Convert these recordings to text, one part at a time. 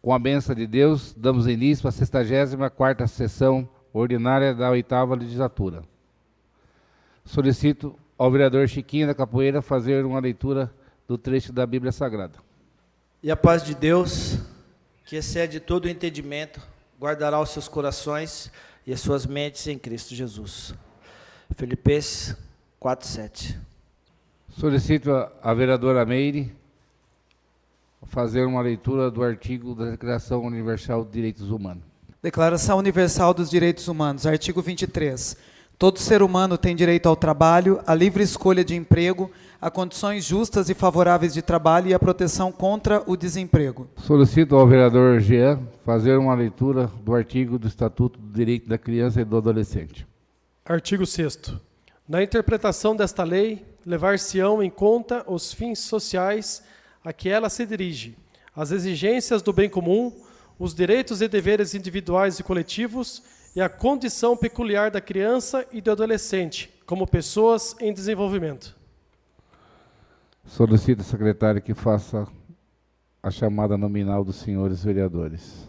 Com a bênção de Deus, damos início à 64ª sessão ordinária da 8ª legislatura. Solicito ao vereador Chiquinho da Capoeira fazer uma leitura do trecho da Bíblia Sagrada. E a paz de Deus, que excede todo o entendimento, guardará os seus corações e as suas mentes em Cristo Jesus. Filipenses 4:7. Solicito a vereadora Meire fazer uma leitura do artigo da Declaração Universal de Direitos Humanos. Declaração Universal dos Direitos Humanos, artigo 23. Todo ser humano tem direito ao trabalho, à livre escolha de emprego, a condições justas e favoráveis de trabalho e à proteção contra o desemprego. Solicito ao vereador Jean fazer uma leitura do artigo do Estatuto do Direito da Criança e do Adolescente. Artigo 6º. Na interpretação desta lei, levar-se-ão em conta os fins sociais a que ela se dirige, as exigências do bem comum, os direitos e deveres individuais e coletivos e a condição peculiar da criança e do adolescente, como pessoas em desenvolvimento. Solicito ao secretário que faça a chamada nominal dos senhores vereadores.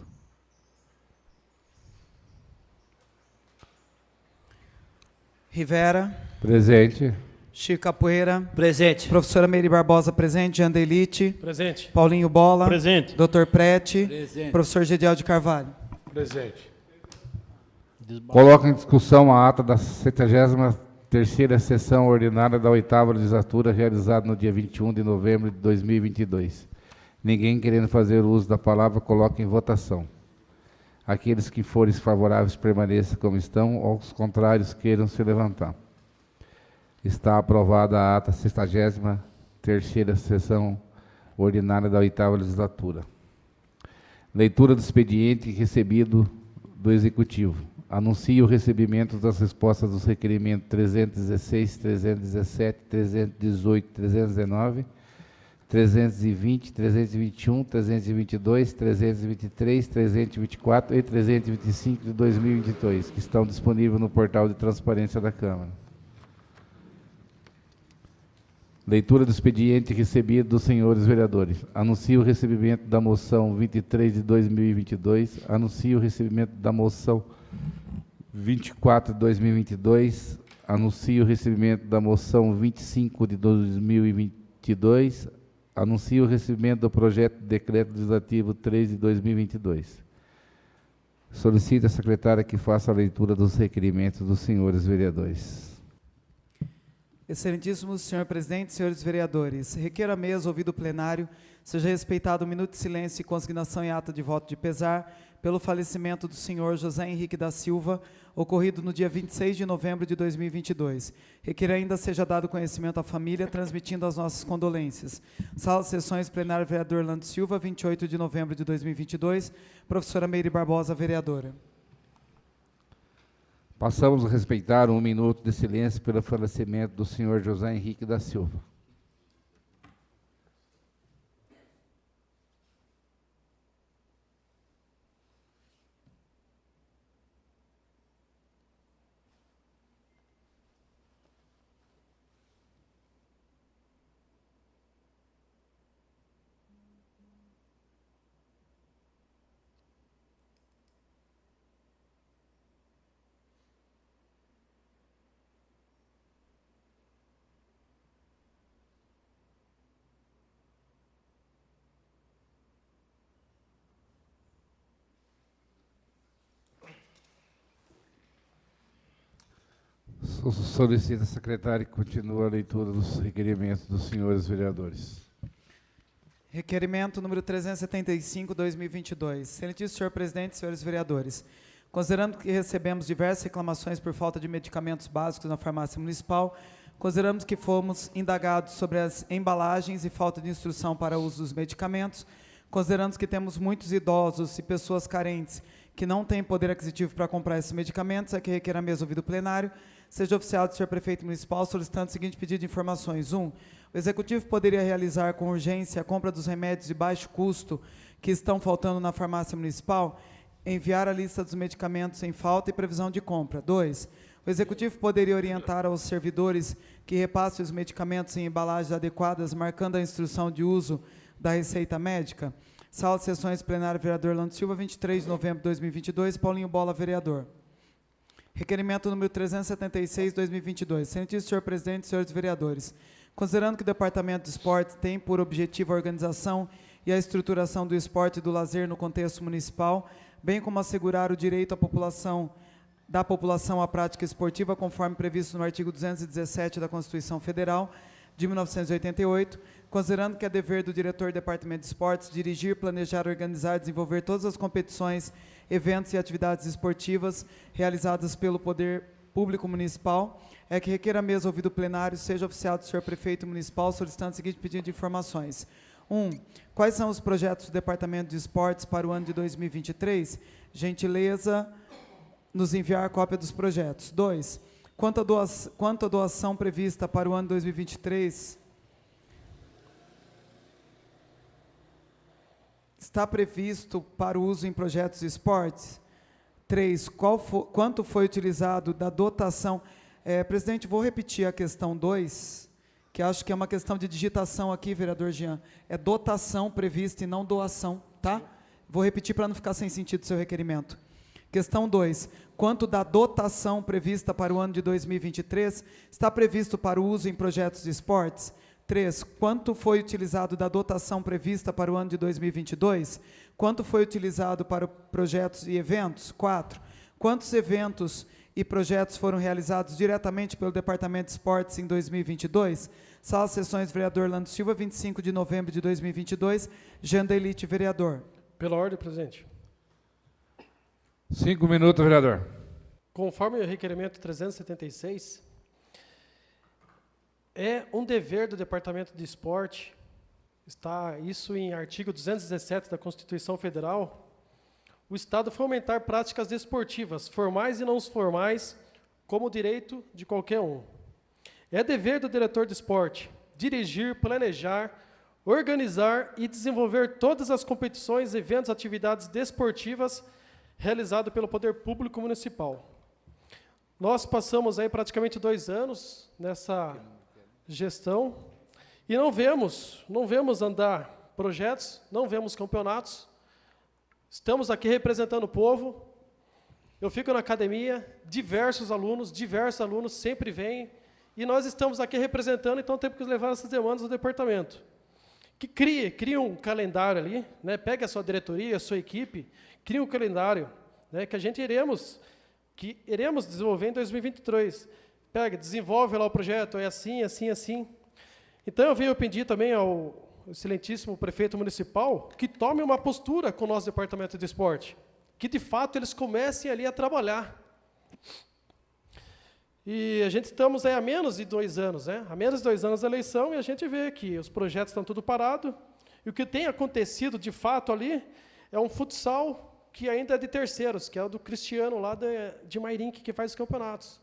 Rivera. Presente. Chico Capoeira. Presente. Professora Meire Barbosa, presente. Jean Delite. Presente. Paulinho Bola. Presente. Dr. Prete. Presente. Professor Gediel de Carvalho. Presente. Coloco em discussão a ata da 73ª sessão ordinária da 8ª legislatura, realizada no dia 21 de novembro de 2022. Ninguém querendo fazer uso da palavra, coloque em votação. Aqueles que forem favoráveis permaneçam como estão, ou os contrários queiram se levantar. Está aprovada a ata 63ª sessão ordinária da 8ª legislatura. Leitura do expediente recebido do Executivo. Anuncio o recebimento das respostas dos requerimentos 316, 317, 318, 319, 320, 321, 322, 323, 324 e 325 de 2022, que estão disponíveis no portal de transparência da Câmara. Leitura do expediente recebido dos senhores vereadores. Anuncio o recebimento da moção 23 de 2022. Anuncio o recebimento da moção 24 de 2022. Anuncio o recebimento da moção 25 de 2022. Anuncio o recebimento do projeto de decreto legislativo 3 de 2022. Solicito à secretária que faça a leitura dos requerimentos dos senhores vereadores. Excelentíssimo senhor presidente, senhores vereadores, requer à mesa, ouvido o plenário, seja respeitado um minuto de silêncio e consignação em ata de voto de pesar pelo falecimento do senhor José Henrique da Silva, ocorrido no dia 26 de novembro de 2022. Requer ainda seja dado conhecimento à família, transmitindo as nossas condolências. Sala de sessões, plenário vereador Orlando Silva, 28 de novembro de 2022, professora Meire Barbosa, vereadora. Passamos a respeitar um minuto de silêncio pelo falecimento do senhor José Henrique da Silva. Solicito a secretária que continue a leitura dos requerimentos dos senhores vereadores. Requerimento número 375, 2022. Excelentíssimo senhor presidente, senhores vereadores, considerando que recebemos diversas reclamações por falta de medicamentos básicos na farmácia municipal, consideramos que fomos indagados sobre as embalagens e falta de instrução para o uso dos medicamentos, consideramos que temos muitos idosos e pessoas carentes que não têm poder aquisitivo para comprar esses medicamentos, é que requer a mesa ouvido plenário, seja oficial do senhor prefeito municipal, solicitando o seguinte pedido de informações. 1. O Executivo poderia realizar com urgência a compra dos remédios de baixo custo que estão faltando na farmácia municipal, enviar a lista dos medicamentos em falta e previsão de compra. 2. O Executivo poderia orientar aos servidores que repassem os medicamentos em embalagens adequadas, marcando a instrução de uso da receita médica. Sala de Sessões Plenária, vereador Orlando Silva, 23 de novembro de 2022, Paulinho Bola, vereador. Requerimento número 376, 2022. Excelentíssimo senhor presidente, senhores vereadores, considerando que o Departamento de Esportes tem por objetivo a organização e a estruturação do esporte e do lazer no contexto municipal, bem como assegurar o direito da população à prática esportiva, conforme previsto no artigo 217 da Constituição Federal de 1988, considerando que é dever do diretor do Departamento de Esportes dirigir, planejar, organizar e desenvolver todas as competições, eventos e atividades esportivas realizadas pelo Poder Público Municipal, é que requer a mesa ouvido plenário, seja oficial do senhor prefeito municipal, solicitando o seguinte pedido de informações. 1. Quais são os projetos do Departamento de Esportes para o ano de 2023? Gentileza nos enviar cópia dos projetos. 2. Quanto à doação prevista para o ano 2023, está previsto para o uso em projetos de esportes? 3. Quanto foi utilizado da dotação? Presidente, vou repetir a questão 2, que acho que é uma questão de digitação aqui, vereador Jean. É dotação prevista e não doação, tá? Vou repetir para não ficar sem sentido o seu requerimento. Questão 2. Quanto da dotação prevista para o ano de 2023 está previsto para o uso em projetos de esportes? 3. Quanto foi utilizado da dotação prevista para o ano de 2022? Quanto foi utilizado para projetos e eventos? 4. Quantos eventos e projetos foram realizados diretamente pelo Departamento de Esportes em 2022? Sala de Sessões, vereador Orlando Silva, 25 de novembro de 2022, Jandelite, vereador. Pela ordem, presidente. 5 minutos, vereador. Conforme o requerimento 376, é um dever do Departamento de Esporte, está isso em artigo 217 da Constituição Federal, o Estado fomentar práticas desportivas, formais e não formais, como direito de qualquer um. É dever do diretor de esporte dirigir, planejar, organizar e desenvolver todas as competições, eventos, atividades desportivas realizado pelo Poder Público Municipal. Nós passamos aí praticamente 2 anos nessa gestão e não vemos andar projetos, não vemos campeonatos. Estamos aqui representando o povo. Eu fico na academia, diversos alunos sempre vêm e nós estamos aqui representando, então temos que levar essas demandas ao departamento. Que crie um calendário ali, né? Pegue a sua diretoria, a sua equipe, crie um calendário, né? Que a gente iremos desenvolver em 2023. Pega, desenvolve lá o projeto, é assim, assim, assim. Então eu venho pedir também ao excelentíssimo prefeito municipal que tome uma postura com o nosso departamento de esporte, que de fato eles comecem ali a trabalhar. E a gente estamos aí há menos de 2 anos, né? Há menos de 2 anos da eleição e a gente vê que os projetos estão tudo parado. E o que tem acontecido de fato ali é um futsal que ainda é de terceiros, que é o do Cristiano lá de Mairink, que faz os campeonatos.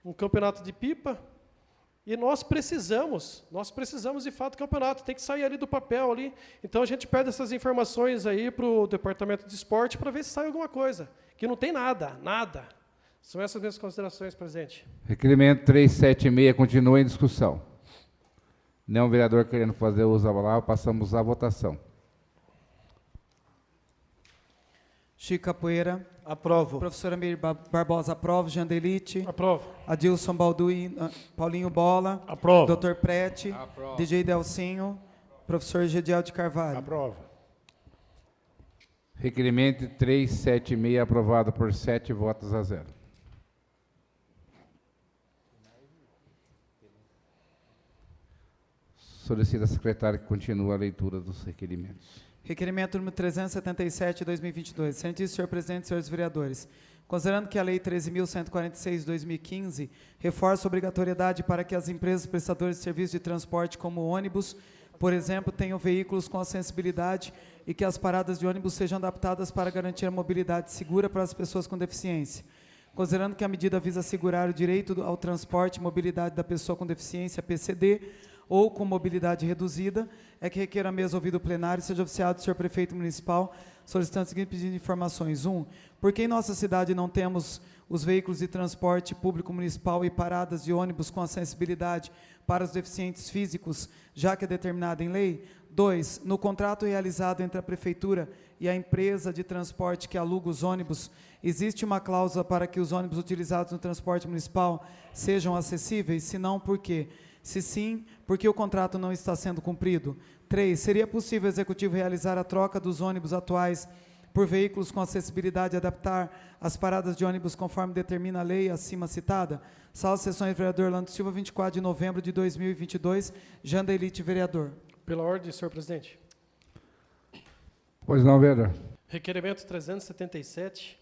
Um campeonato de pipa. E nós precisamos de fato do campeonato, tem que sair ali do papel ali. Então a gente pede essas informações aí para o departamento de esporte para ver se sai alguma coisa. Que não tem nada. São essas minhas considerações, presidente. Requerimento 376 continua em discussão. Nenhum vereador querendo fazer uso da palavra, passamos à votação. Chico Capoeira. Aprovo. Professora Mir Barbosa, aprovo. Jandelite. Aprovo. Adilson Balduino, Paulinho Bola. Aprovo. Doutor Prete. Aprovo. DJ Delcinho. Professor Gediel de Carvalho. Aprovo. Requerimento 376 aprovado por 7 votos a 0. Solicita a secretária que continue a leitura dos requerimentos. Requerimento número 377, 2022. Excelentíssimo senhor presidente, senhores vereadores, considerando que a Lei 13.146 de 2015 reforça a obrigatoriedade para que as empresas prestadoras de serviços de transporte, como ônibus, por exemplo, tenham veículos com acessibilidade e que as paradas de ônibus sejam adaptadas para garantir a mobilidade segura para as pessoas com deficiência. Considerando que a medida visa assegurar o direito ao transporte e mobilidade da pessoa com deficiência, PCD, ou com mobilidade reduzida, é que requer a mesa ouvido plenário seja oficiado do senhor prefeito municipal, solicitando o seguinte pedido de informações. 1. Por que em nossa cidade não temos os veículos de transporte público municipal e paradas de ônibus com acessibilidade para os deficientes físicos, já que é determinada em lei. 2. No contrato realizado entre a Prefeitura e a empresa de transporte que aluga os ônibus, existe uma cláusula para que os ônibus utilizados no transporte municipal sejam acessíveis? Se não, por quê? Se sim, por que o contrato não está sendo cumprido? 3. Seria possível o Executivo realizar a troca dos ônibus atuais por veículos com acessibilidade e adaptar as paradas de ônibus conforme determina a lei acima citada? Sala de Sessões, vereador Orlando Silva, 24 de novembro de 2022, Janda Elite, vereador. Pela ordem, senhor presidente. Pois não, vereador. Requerimento 377,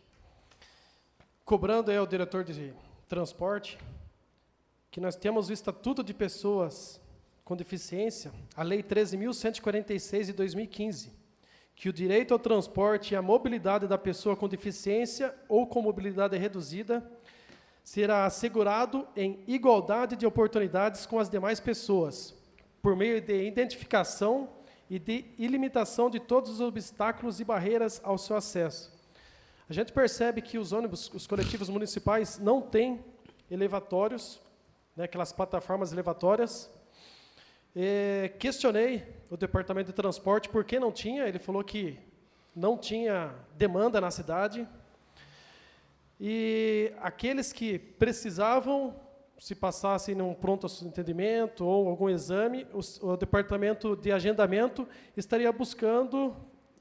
cobrando ao diretor de transporte que nós temos o Estatuto de Pessoas com Deficiência, a Lei 13.146 de 2015, que o direito ao transporte e à mobilidade da pessoa com deficiência ou com mobilidade reduzida será assegurado em igualdade de oportunidades com as demais pessoas, por meio de identificação e de ilimitação de todos os obstáculos e barreiras ao seu acesso. A gente percebe que os ônibus, os coletivos municipais, não têm elevatórios, né, aquelas plataformas elevatórias. Questionei o Departamento de Transporte por que não tinha. Ele falou que não tinha demanda na cidade. E aqueles que precisavam, se passassem num pronto atendimento ou algum exame, o Departamento de Agendamento estaria buscando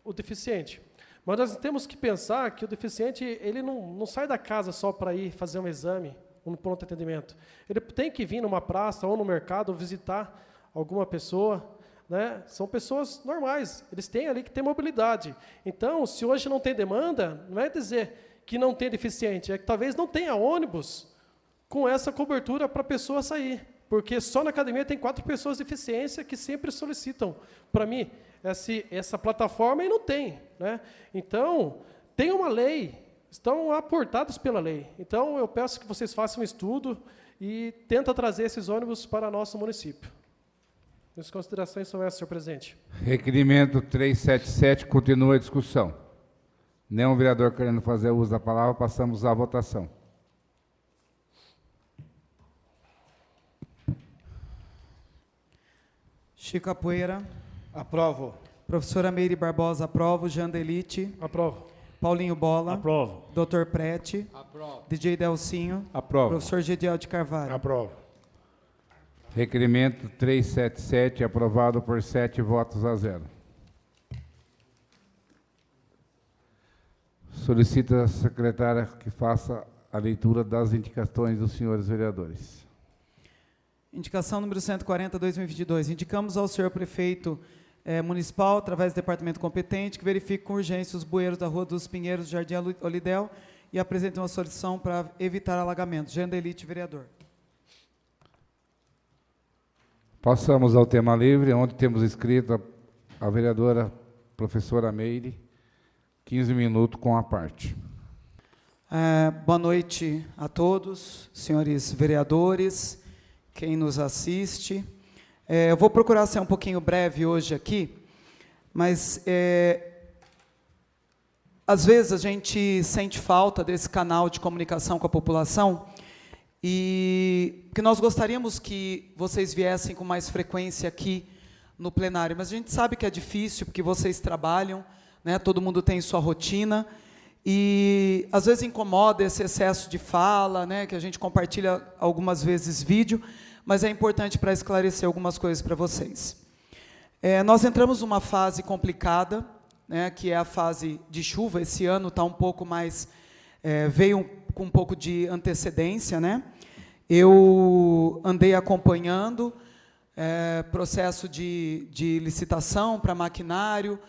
o deficiente. Mas nós temos que pensar que o deficiente ele não sai da casa só para ir fazer um exame, um pronto atendimento. Ele tem que vir numa praça ou no mercado ou visitar alguma pessoa, né? São pessoas normais, eles têm ali que ter mobilidade. Então, se hoje não tem demanda, não é dizer que não tem deficiente, é que talvez não tenha ônibus com essa cobertura para a pessoa sair, porque só na academia tem 4 pessoas de deficiência que sempre solicitam para mim essa plataforma e não tem, né? Então, tem uma lei, estão aportados pela lei. Então, eu peço que vocês façam um estudo e tentem trazer esses ônibus para nosso município. Minhas considerações são essas, senhor presidente. Requerimento 377, continua a discussão. Nenhum vereador querendo fazer uso da palavra, passamos à votação. Chico Capoeira. Aprovo. Professora Meire Barbosa, aprovo. Janda Elite. Aprovo. Paulinho Bola. Aprovo. Dr. Prete. Aprovo. DJ Delcinho. Aprovo. Professor Gediel de Carvalho. Aprovo. Requerimento 377, aprovado por 7 votos a 0. Solicita a secretária que faça a leitura das indicações dos senhores vereadores. Indicação número 140/2022. Indicamos ao senhor prefeito municipal, através do departamento competente, que verifique com urgência os bueiros da Rua dos Pinheiros, Jardim Olidel, e apresente uma solicitação para evitar alagamentos. Janda Elite, vereador. Passamos ao tema livre, onde temos escrito a vereadora professora Meire, 15 minutos com a parte. Boa noite a todos, senhores vereadores, quem nos assiste. Eu vou procurar ser um pouquinho breve hoje aqui, mas às vezes a gente sente falta desse canal de comunicação com a população, e que nós gostaríamos que vocês viessem com mais frequência aqui no plenário, mas a gente sabe que é difícil, porque vocês trabalham, né, todo mundo tem sua rotina, e às vezes incomoda esse excesso de fala, né, que a gente compartilha algumas vezes vídeo, mas é importante para esclarecer algumas coisas para vocês. Nós entramos numa fase complicada, né, que é a fase de chuva. Esse ano está um pouco mais, veio com um pouco de antecedência, né? Eu andei acompanhando processo de licitação para maquinário,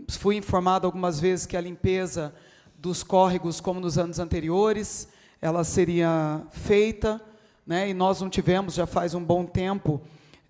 fui informado algumas vezes que a limpeza dos córregos, como nos anos anteriores, ela seria feita, né? E nós não tivemos, já faz um bom tempo,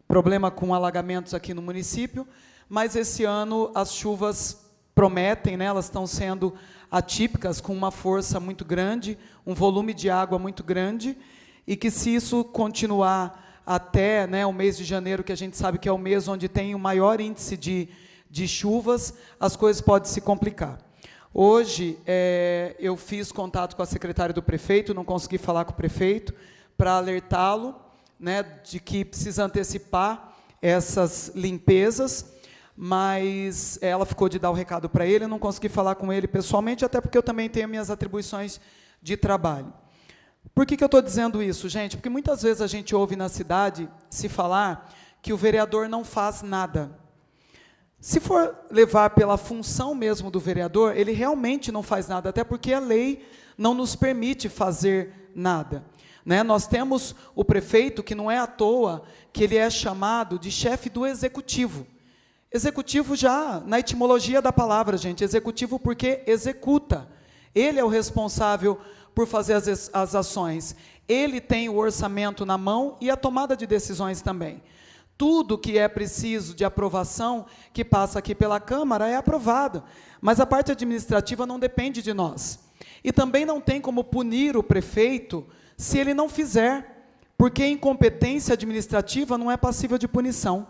problema com alagamentos aqui no município, mas esse ano as chuvas prometem, né? Elas estão sendo atípicas, com uma força muito grande, um volume de água muito grande, e que se isso continuar até, né, o mês de janeiro, que a gente sabe que é o mês onde tem o maior índice de chuvas, as coisas podem se complicar. Hoje, eu fiz contato com a secretária do prefeito, não consegui falar com o prefeito, para alertá-lo, né, de que precisa antecipar essas limpezas, mas ela ficou de dar o recado para ele, eu não consegui falar com ele pessoalmente, até porque eu também tenho minhas atribuições de trabalho. Por que eu estou dizendo isso, gente? Porque muitas vezes a gente ouve na cidade se falar que o vereador não faz nada. Se for levar pela função mesmo do vereador, ele realmente não faz nada, até porque a lei não nos permite fazer nada. Né? Nós temos o prefeito, que não é à toa que ele é chamado de chefe do executivo. Executivo já, na etimologia da palavra, gente, executivo porque executa. Ele é o responsável por fazer as ações. Ele tem o orçamento na mão e a tomada de decisões também. Tudo que é preciso de aprovação, que passa aqui pela Câmara, é aprovado. Mas a parte administrativa não depende de nós. E também não tem como punir o prefeito se ele não fizer, porque incompetência administrativa não é passível de punição.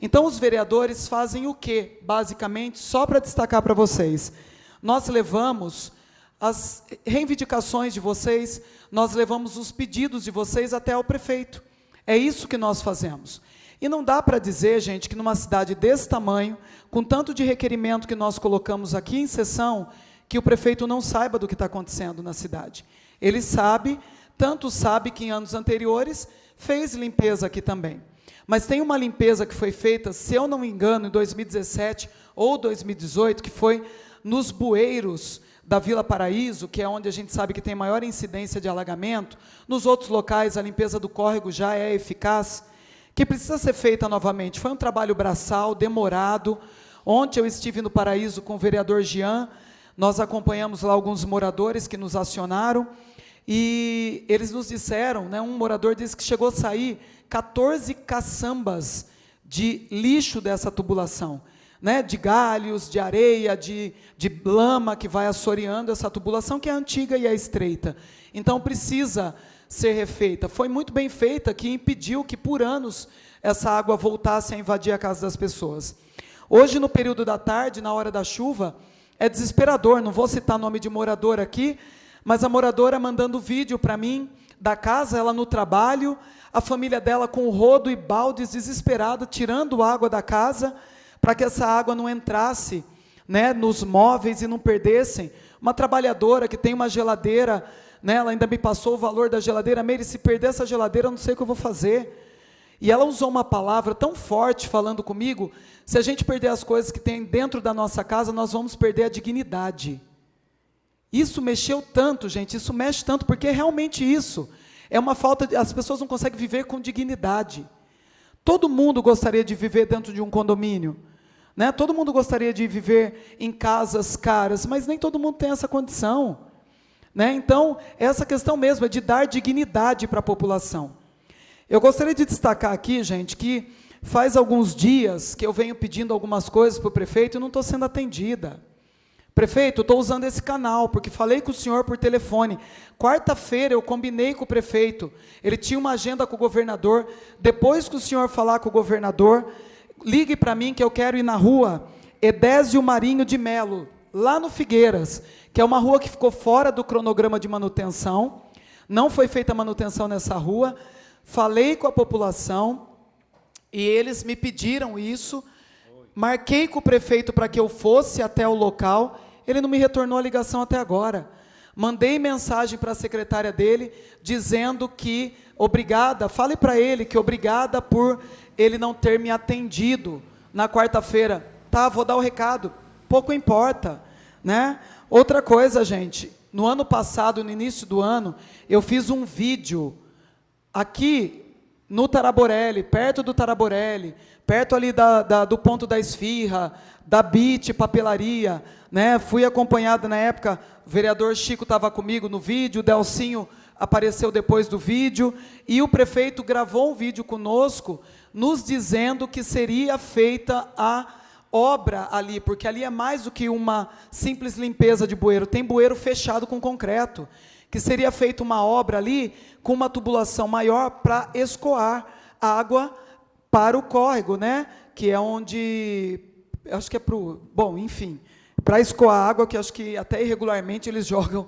Então, os vereadores fazem o quê? Basicamente, só para destacar para vocês, nós levamos as reivindicações de vocês, nós levamos os pedidos de vocês até o prefeito. É isso que nós fazemos. E não dá para dizer, gente, que numa cidade desse tamanho, com tanto de requerimento que nós colocamos aqui em sessão, que o prefeito não saiba do que está acontecendo na cidade. Ele sabe, tanto sabe que em anos anteriores fez limpeza aqui também. Mas tem uma limpeza que foi feita, se eu não me engano, em 2017 ou 2018, que foi nos bueiros da Vila Paraíso, que é onde a gente sabe que tem maior incidência de alagamento. Nos outros locais, a limpeza do córrego já é eficaz, que precisa ser feita novamente. Foi um trabalho braçal, demorado. Ontem eu estive no Paraíso com o vereador Jean, nós acompanhamos lá alguns moradores que nos acionaram, e eles nos disseram, né, um morador disse que chegou a sair 14 caçambas de lixo dessa tubulação, né, de galhos, de areia, de lama que vai assoreando essa tubulação, que é antiga e é estreita. Então precisa ser refeita. Foi muito bem feita, que impediu que por anos essa água voltasse a invadir a casa das pessoas. Hoje, no período da tarde, na hora da chuva, é desesperador, não vou citar nome de morador aqui, mas a moradora mandando vídeo para mim, da casa, ela no trabalho, a família dela com rodo e baldes, desesperada, tirando água da casa, para que essa água não entrasse, né, nos móveis e não perdessem. Uma trabalhadora que tem uma geladeira, né, ela ainda me passou o valor da geladeira, Meire, se perder essa geladeira, eu não sei o que eu vou fazer. E ela usou uma palavra tão forte falando comigo, se a gente perder as coisas que tem dentro da nossa casa, nós vamos perder a dignidade. Isso mexeu tanto, gente, isso mexe tanto, porque é realmente isso. É uma falta, as pessoas não conseguem viver com dignidade. Todo mundo gostaria de viver dentro de um condomínio, né? Todo mundo gostaria de viver em casas caras, mas nem todo mundo tem essa condição, né? Então, essa questão mesmo é de dar dignidade para a população. Eu gostaria de destacar aqui, gente, que faz alguns dias que eu venho pedindo algumas coisas para o prefeito e não estou sendo atendida. Prefeito, estou usando esse canal, porque falei com o senhor por telefone. Quarta-feira eu combinei com o prefeito, ele tinha uma agenda com o governador. Depois que o senhor falar com o governador, ligue para mim que eu quero ir na rua Edésio Marinho de Melo, lá no Figueiras, que é uma rua que ficou fora do cronograma de manutenção, não foi feita manutenção nessa rua. Falei com a população e eles me pediram isso, marquei com o prefeito para que eu fosse até o local, ele não me retornou a ligação até agora. Mandei mensagem para a secretária dele, dizendo que, obrigada, fale para ele que obrigada por ele não ter me atendido na quarta-feira. Tá, vou dar o recado, pouco importa, né? Outra coisa, gente, no ano passado, no início do ano, eu fiz um vídeo aqui no Taraborelli, perto do Taraborelli, perto ali do ponto da Esfirra, da BIT, papelaria, né? Fui acompanhado na época, o vereador Chico estava comigo no vídeo, o Delcinho apareceu depois do vídeo, e o prefeito gravou um vídeo conosco, nos dizendo que seria feita a obra ali, porque ali é mais do que uma simples limpeza de bueiro, tem bueiro fechado com concreto, que seria feita uma obra ali, com uma tubulação maior, para escoar água para o córrego, né? Que é onde, acho que é para o, bom, enfim, para escoar água, que acho que até irregularmente eles jogam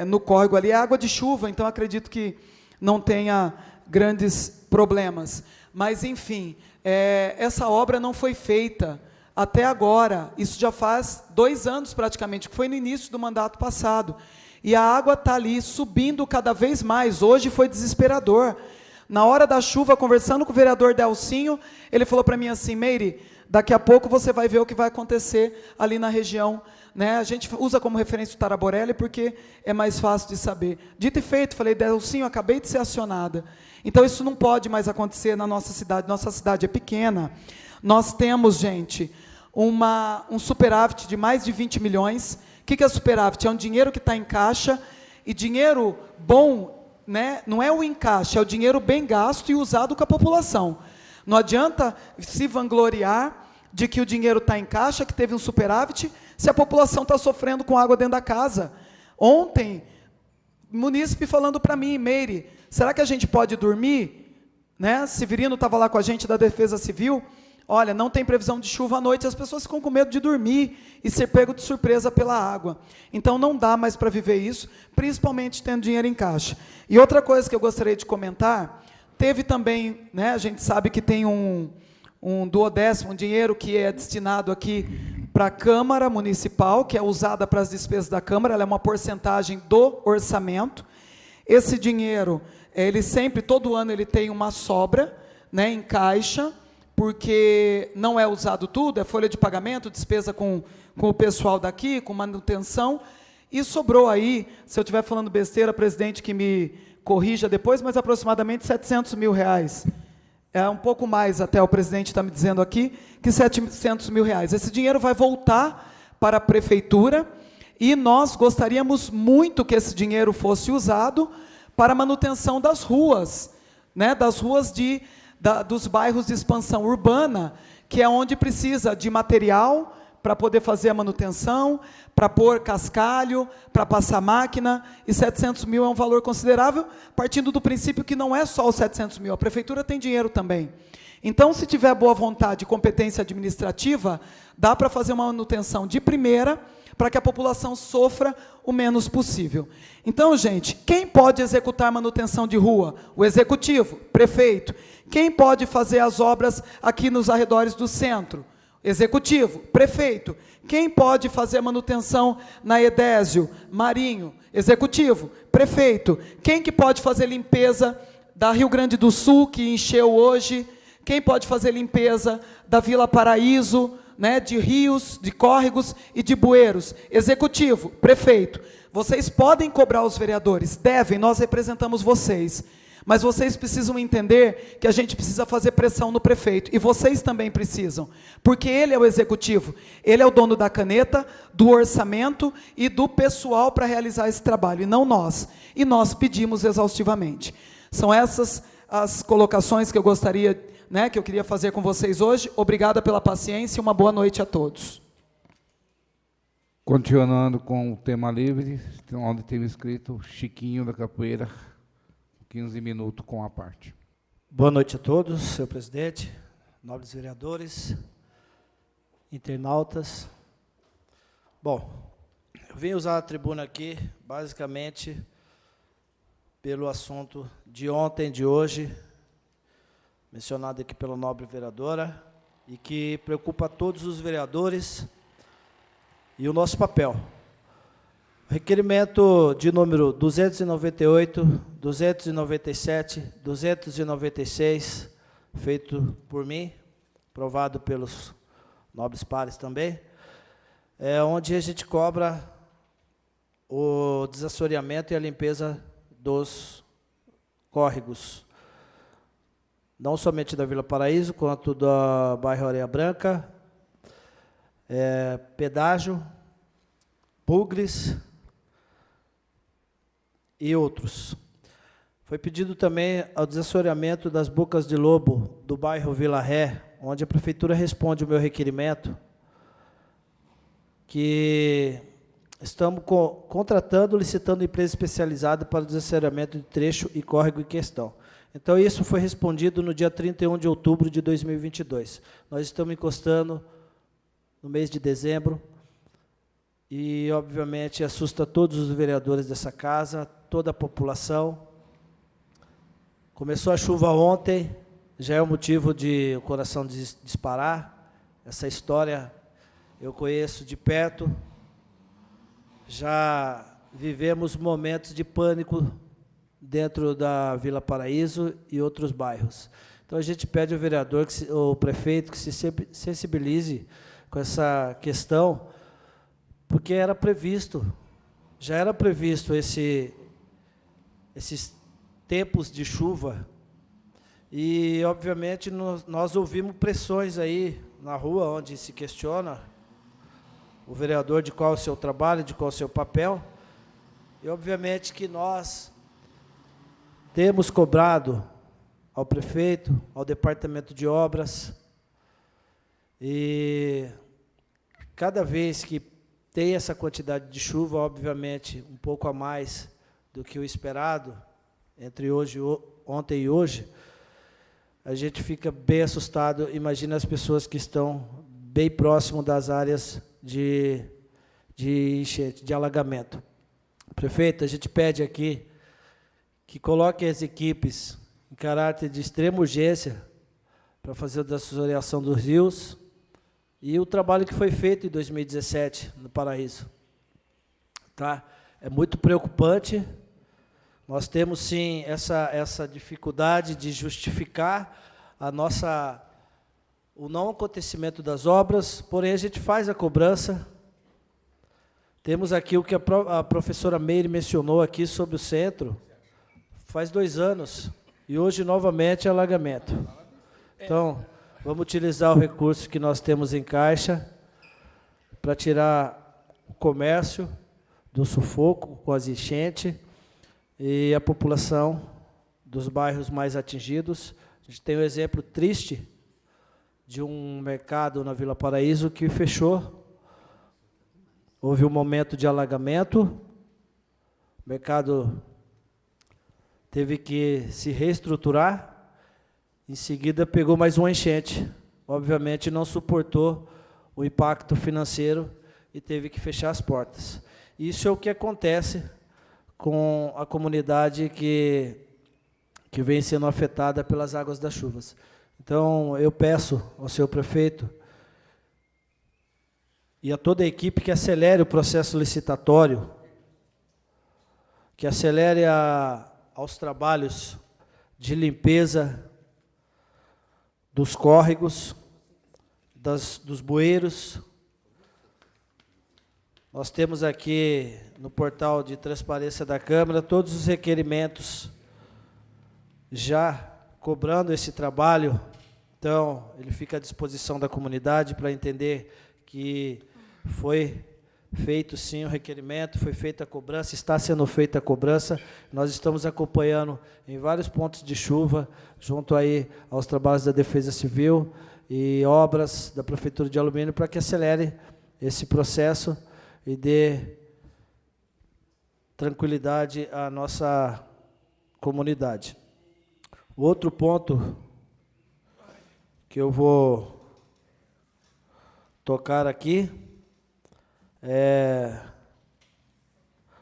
no córrego ali. É água de chuva, então acredito que não tenha grandes problemas. Mas, enfim, essa obra não foi feita até agora. Isso já faz 2 anos praticamente, que foi no início do mandato passado. E a água está ali subindo cada vez mais. Hoje foi desesperador. Na hora da chuva, conversando com o vereador Delcinho, ele falou para mim assim: Meire, daqui a pouco você vai ver o que vai acontecer ali na região. Né? A gente usa como referência o Taraborelli porque é mais fácil de saber. Dito e feito, falei: Delcinho, acabei de ser acionada. Então isso não pode mais acontecer na nossa cidade. Nossa cidade é pequena. Nós temos, gente, um superávit de mais de 20 milhões. O que é superávit? É um dinheiro que está em caixa, e dinheiro bom, né, não é o encaixe, é o dinheiro bem gasto e usado com a população. Não adianta se vangloriar de que o dinheiro está em caixa, que teve um superávit, se a população está sofrendo com água dentro da casa. Ontem, o munícipe falando para mim: Meire, será que a gente pode dormir? Né? Severino estava lá com a gente da Defesa Civil. Olha, não tem previsão de chuva à noite, as pessoas ficam com medo de dormir e ser pego de surpresa pela água. Então não dá mais para viver isso, principalmente tendo dinheiro em caixa. E outra coisa que eu gostaria de comentar, teve também, né, a gente sabe que tem um 1/10, um dinheiro que é destinado aqui para a Câmara Municipal, que é usada para as despesas da Câmara, ela é uma porcentagem do orçamento. Esse dinheiro, ele sempre, todo ano, ele tem uma sobra, né, em caixa, porque não é usado tudo, é folha de pagamento, despesa com o pessoal daqui, com manutenção, e sobrou aí, se eu estiver falando besteira, presidente, que me corrija depois, mas aproximadamente 700 mil reais. É um pouco mais, até o presidente está me dizendo aqui, que 700 mil reais. Esse dinheiro vai voltar para a prefeitura, e nós gostaríamos muito que esse dinheiro fosse usado para a manutenção das ruas, né, das ruas dos bairros de expansão urbana, que é onde precisa de material para poder fazer a manutenção, para pôr cascalho, para passar máquina, e 700 mil é um valor considerável, partindo do princípio que não é só os 700 mil, a prefeitura tem dinheiro também. Então, se tiver boa vontade e competência administrativa, dá para fazer uma manutenção de primeira, para que a população sofra o menos possível. Então, gente, quem pode executar manutenção de rua? O executivo, prefeito. Quem pode fazer as obras aqui nos arredores do centro? Executivo, prefeito. Quem pode fazer a manutenção na Edésio, Marinho? Executivo, prefeito. Quem que pode fazer limpeza da Rio Grande do Sul, que encheu hoje? Quem pode fazer limpeza da Vila Paraíso, né, de rios, de córregos e de bueiros? Executivo, prefeito. Vocês podem cobrar os vereadores, devem, nós representamos vocês, mas vocês precisam entender que a gente precisa fazer pressão no prefeito, e vocês também precisam, porque ele é o executivo, ele é o dono da caneta, do orçamento e do pessoal para realizar esse trabalho, e não nós, e nós pedimos exaustivamente. São essas as colocações que eu gostaria, né, que eu queria fazer com vocês hoje. Obrigada pela paciência e uma boa noite a todos. Continuando com o tema livre, onde tem escrito Chiquinho da Capoeira, 15 minutos com a parte. Boa noite a todos, senhor presidente, nobres vereadores, internautas. Bom, eu vim usar a tribuna aqui, basicamente, pelo assunto de ontem, de hoje, mencionado aqui pela nobre vereadora, e que preocupa todos os vereadores e o nosso papel. O requerimento de número 298, 297, 296, feito por mim, aprovado pelos nobres pares também, onde a gente cobra o desassoreamento e a limpeza dos córregos, não somente da Vila Paraíso, quanto do bairro Areia Branca, Pedágio, Bugres e outros. Foi pedido também o desassoreamento das bocas de lobo do bairro Vila Ré, onde a prefeitura responde o meu requerimento, que estamos contratando, licitando empresa especializada para o desassoreamento de trecho e córrego em questão. Então, isso foi respondido no dia 31 de outubro de 2022. Nós estamos encostando no mês de dezembro, e, obviamente, assusta todos os vereadores dessa casa, toda a população. Começou a chuva ontem, já é um motivo de o coração disparar. Essa história eu conheço de perto. Já vivemos momentos de pânico dentro da Vila Paraíso e outros bairros. Então, a gente pede ao vereador, ao prefeito, que se sensibilize com essa questão, porque era previsto, já era previsto esses tempos de chuva. E, obviamente, nós ouvimos pressões aí na rua, onde se questiona o vereador de qual é o seu trabalho, de qual é o seu papel. E, obviamente, que nós temos cobrado ao prefeito, ao departamento de obras, e cada vez que tem essa quantidade de chuva, obviamente, um pouco a mais do que o esperado, entre ontem e hoje, a gente fica bem assustado. Imagina as pessoas que estão bem próximo das áreas de enchente, de alagamento. Prefeito, a gente pede aqui que coloque as equipes em caráter de extrema urgência para fazer a desassoreação dos rios e o trabalho que foi feito em 2017 no Paraíso. Tá? É muito preocupante. Nós temos, sim, essa dificuldade de justificar o não acontecimento das obras, porém a gente faz a cobrança. Temos aqui o que a professora Meire mencionou aqui sobre o centro, faz 2 anos, e hoje novamente é alagamento. Então, vamos utilizar o recurso que nós temos em caixa para tirar o comércio do sufoco com as enchentes e a população dos bairros mais atingidos. A gente tem um exemplo triste de um mercado na Vila Paraíso que fechou. Houve um momento de alagamento, o mercado teve que se reestruturar, em seguida pegou mais uma enchente. Obviamente não suportou o impacto financeiro e teve que fechar as portas. Isso é o que acontece com a comunidade que vem sendo afetada pelas águas das chuvas. Então, eu peço ao senhor prefeito e a toda a equipe que acelere o processo licitatório, que acelere aos trabalhos de limpeza dos córregos, dos bueiros. Nós temos aqui no portal de transparência da Câmara todos os requerimentos já cobrando esse trabalho. Então, ele fica à disposição da comunidade para entender que foi feito, sim, o requerimento, foi feita a cobrança, está sendo feita a cobrança. Nós estamos acompanhando em vários pontos de chuva, junto aí aos trabalhos da Defesa Civil e obras da Prefeitura de Alumínio, para que acelere esse processo e dê tranquilidade à nossa comunidade. Outro ponto que eu vou tocar aqui é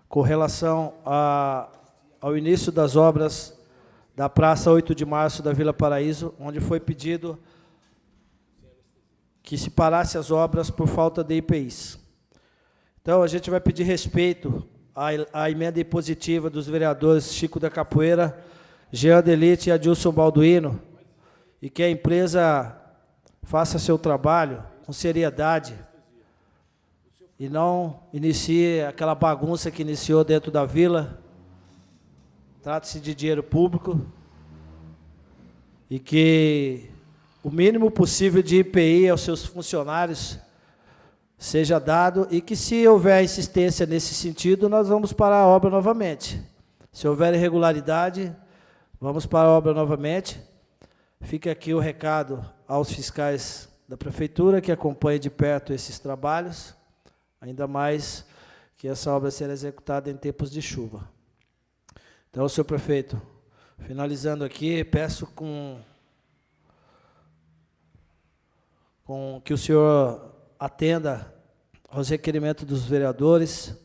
com relação ao início das obras da Praça 8 de Março da Vila Paraíso, onde foi pedido que se parasse as obras por falta de IPIs. Então, a gente vai pedir respeito à emenda impositiva dos vereadores Chico da Capoeira, Jean Delite e Adilson Balduino, e que a empresa faça seu trabalho com seriedade e não inicie aquela bagunça que iniciou dentro da vila. Trata-se de dinheiro público e que o mínimo possível de IPI aos seus funcionários seja dado e que, se houver insistência nesse sentido, nós vamos parar a obra novamente. Se houver irregularidade, vamos para a obra novamente. Fica aqui o recado aos fiscais da Prefeitura que acompanhem de perto esses trabalhos, ainda mais que essa obra será executada em tempos de chuva. Então, senhor prefeito, finalizando aqui, peço que o senhor atenda aos requerimentos dos vereadores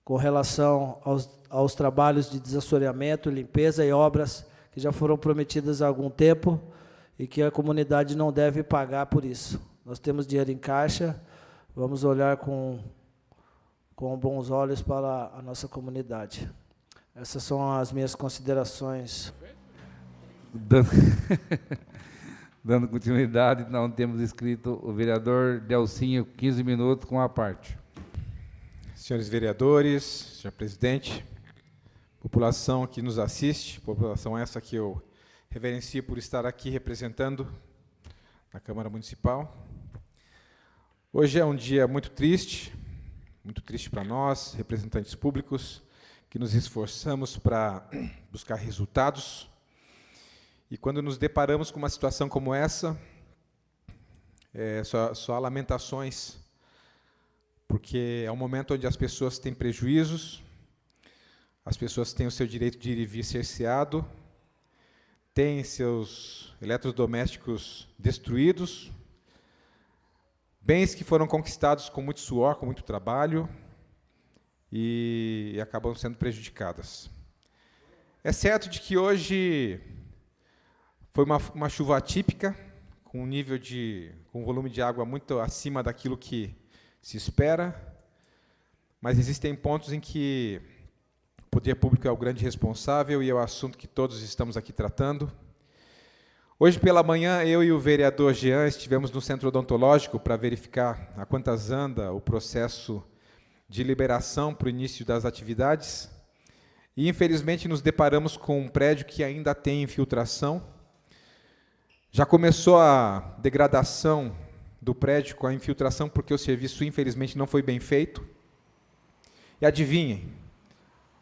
com relação aos trabalhos de desassoreamento, limpeza e obras que já foram prometidas há algum tempo e que a comunidade não deve pagar por isso. Nós temos dinheiro em caixa, vamos olhar com bons olhos para a nossa comunidade. Essas são as minhas considerações. Dando continuidade, não temos inscrito o vereador Delcinho, 15 minutos com a parte. Senhores vereadores, senhor presidente, população que nos assiste, população essa que eu reverencio por estar aqui representando na Câmara Municipal. Hoje é um dia muito triste para nós, representantes públicos, que nos esforçamos para buscar resultados. E quando nos deparamos com uma situação como essa, só há lamentações, porque é um momento onde as pessoas têm prejuízos, as pessoas têm o seu direito de ir e vir cerceado, têm seus eletrodomésticos destruídos, bens que foram conquistados com muito suor, com muito trabalho, e acabam sendo prejudicadas. É certo de que hoje foi uma chuva atípica, com um volume de água muito acima daquilo que se espera, mas existem pontos em que o poder público é o grande responsável e é o assunto que todos estamos aqui tratando. Hoje pela manhã, eu e o vereador Jean estivemos no centro odontológico para verificar a quantas anda o processo de liberação para o início das atividades, e infelizmente nos deparamos com um prédio que ainda tem infiltração. Já começou a degradação do prédio com a infiltração, porque o serviço, infelizmente, não foi bem feito. E adivinhem,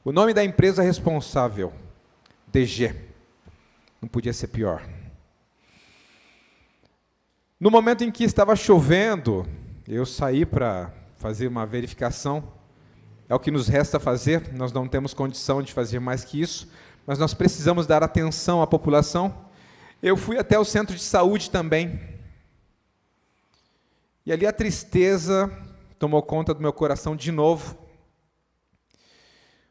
o nome da empresa responsável, DG, não podia ser pior. No momento em que estava chovendo, eu saí para fazer uma verificação. É o que nos resta fazer, nós não temos condição de fazer mais que isso, mas nós precisamos dar atenção à população. Eu fui até o centro de saúde também, e ali a tristeza tomou conta do meu coração de novo,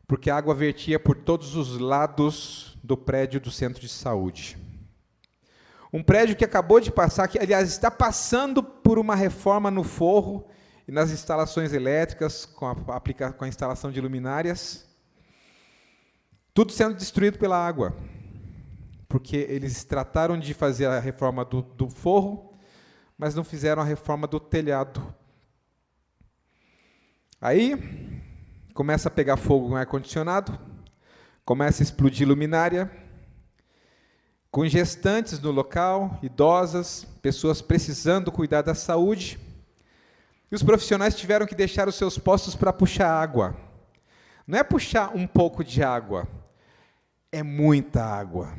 porque a água vertia por todos os lados do prédio do centro de saúde. Um prédio que acabou de passar, que aliás está passando por uma reforma no forro e nas instalações elétricas, com a instalação de luminárias, tudo sendo destruído pela água, porque eles trataram de fazer a reforma do forro, mas não fizeram a reforma do telhado. Aí, começa a pegar fogo no ar-condicionado, começa a explodir luminária, com gestantes no local, idosas, pessoas precisando cuidar da saúde, e os profissionais tiveram que deixar os seus postos para puxar água. Não é puxar um pouco de água, é muita água.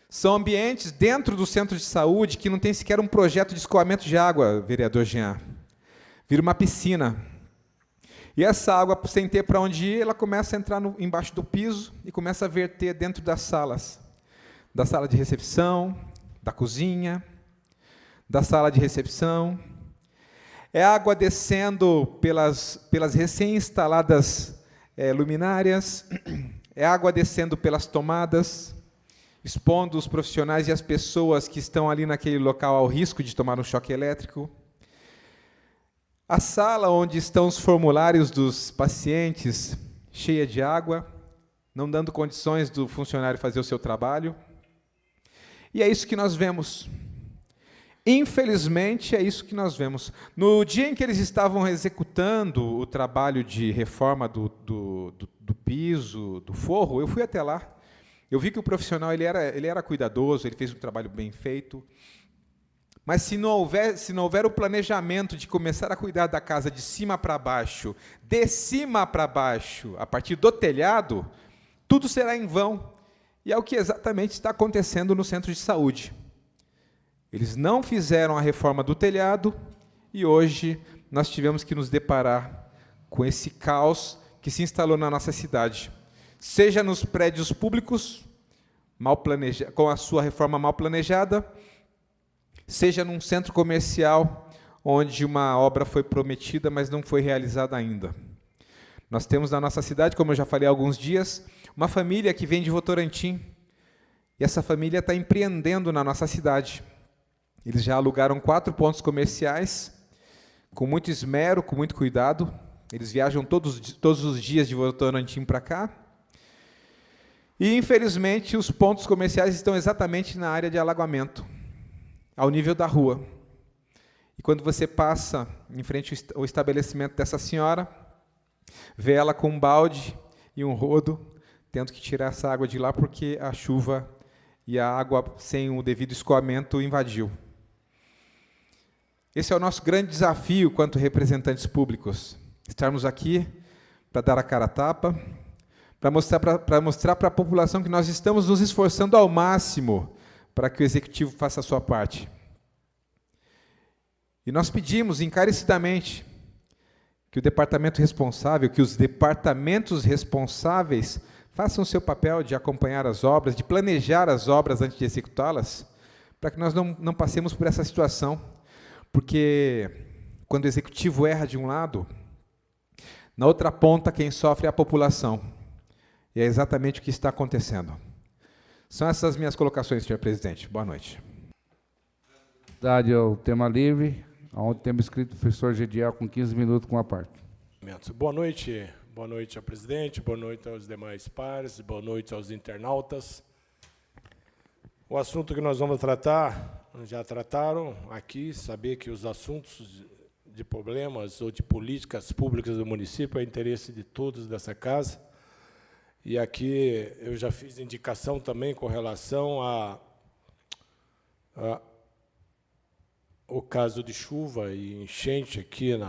São ambientes dentro do centro de saúde que não tem sequer um projeto de escoamento de água, vereador Jean. Vira uma piscina. E essa água, sem ter para onde ir, ela começa a entrar embaixo do piso e começa a verter dentro das salas. Da sala de recepção, da cozinha, da sala de recepção. É água descendo pelas recém-instaladas luminárias, é água descendo pelas tomadas, expondo os profissionais e as pessoas que estão ali naquele local ao risco de tomar um choque elétrico. A sala onde estão os formulários dos pacientes, cheia de água, não dando condições do funcionário fazer o seu trabalho. E é isso que nós vemos. Infelizmente, é isso que nós vemos. No dia em que eles estavam executando o trabalho de reforma do piso, do forro, eu fui até lá. Eu vi que o profissional ele era cuidadoso, ele fez um trabalho bem feito. Mas se não houver o planejamento de começar a cuidar da casa de cima para baixo, de cima para baixo, a partir do telhado, tudo será em vão. E é o que exatamente está acontecendo no centro de saúde. Eles não fizeram a reforma do telhado e hoje nós tivemos que nos deparar com esse caos que se instalou na nossa cidade. Seja nos prédios públicos, com a sua reforma mal planejada, seja num centro comercial, onde uma obra foi prometida, mas não foi realizada ainda. Nós temos na nossa cidade, como eu já falei há alguns dias, uma família que vem de Votorantim, e essa família está empreendendo na nossa cidade. Eles já alugaram 4 pontos comerciais, com muito esmero, com muito cuidado. Eles viajam todos os dias de Votorantim para cá. E, infelizmente, os pontos comerciais estão exatamente na área de alagamento, ao nível da rua. E quando você passa em frente ao estabelecimento dessa senhora, vê ela com um balde e um rodo, tendo que tirar essa água de lá porque a chuva e a água sem o devido escoamento invadiu. Esse é o nosso grande desafio quanto representantes públicos, estarmos aqui para dar a cara a tapa, para mostrar para a população que nós estamos nos esforçando ao máximo para que o Executivo faça a sua parte. E nós pedimos encarecidamente que o departamento responsável, que os departamentos responsáveis façam o seu papel de acompanhar as obras, de planejar as obras antes de executá-las, para que nós não passemos por essa situação. Porque quando o Executivo erra de um lado, na outra ponta quem sofre é a população. E é exatamente o que está acontecendo. São essas minhas colocações, senhor presidente. Boa noite. Dado ao tema livre, onde temos escrito o professor Gediel com 15 minutos com a parte. Boa noite ao presidente, boa noite aos demais pares, boa noite aos internautas. O assunto que nós vamos tratar, já trataram aqui, saber que os assuntos de problemas ou de políticas públicas do município é interesse de todos dessa casa. E aqui eu já fiz indicação também com relação o caso de chuva e enchente aqui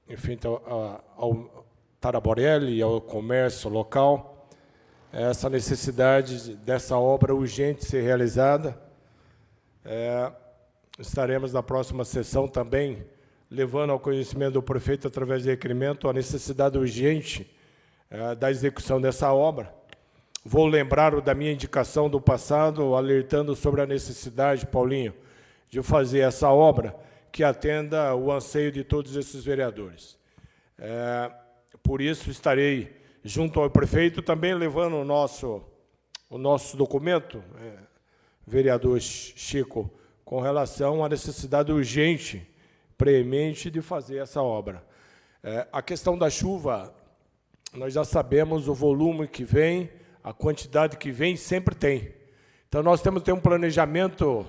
em frente ao Taraborelli e ao comércio local. Essa necessidade dessa obra urgente ser realizada. Estaremos na próxima sessão também levando ao conhecimento do prefeito, através de requerimento, a necessidade urgente da execução dessa obra. Vou lembrar da minha indicação do passado, alertando sobre a necessidade, Paulinho, de fazer essa obra que atenda o anseio de todos esses vereadores. Por isso, estarei junto ao prefeito, também levando o nosso documento, vereador Chico, com relação à necessidade urgente, premente, de fazer essa obra. A questão da chuva, nós já sabemos o volume que vem, a quantidade que vem, sempre tem. Então, nós temos que ter um planejamento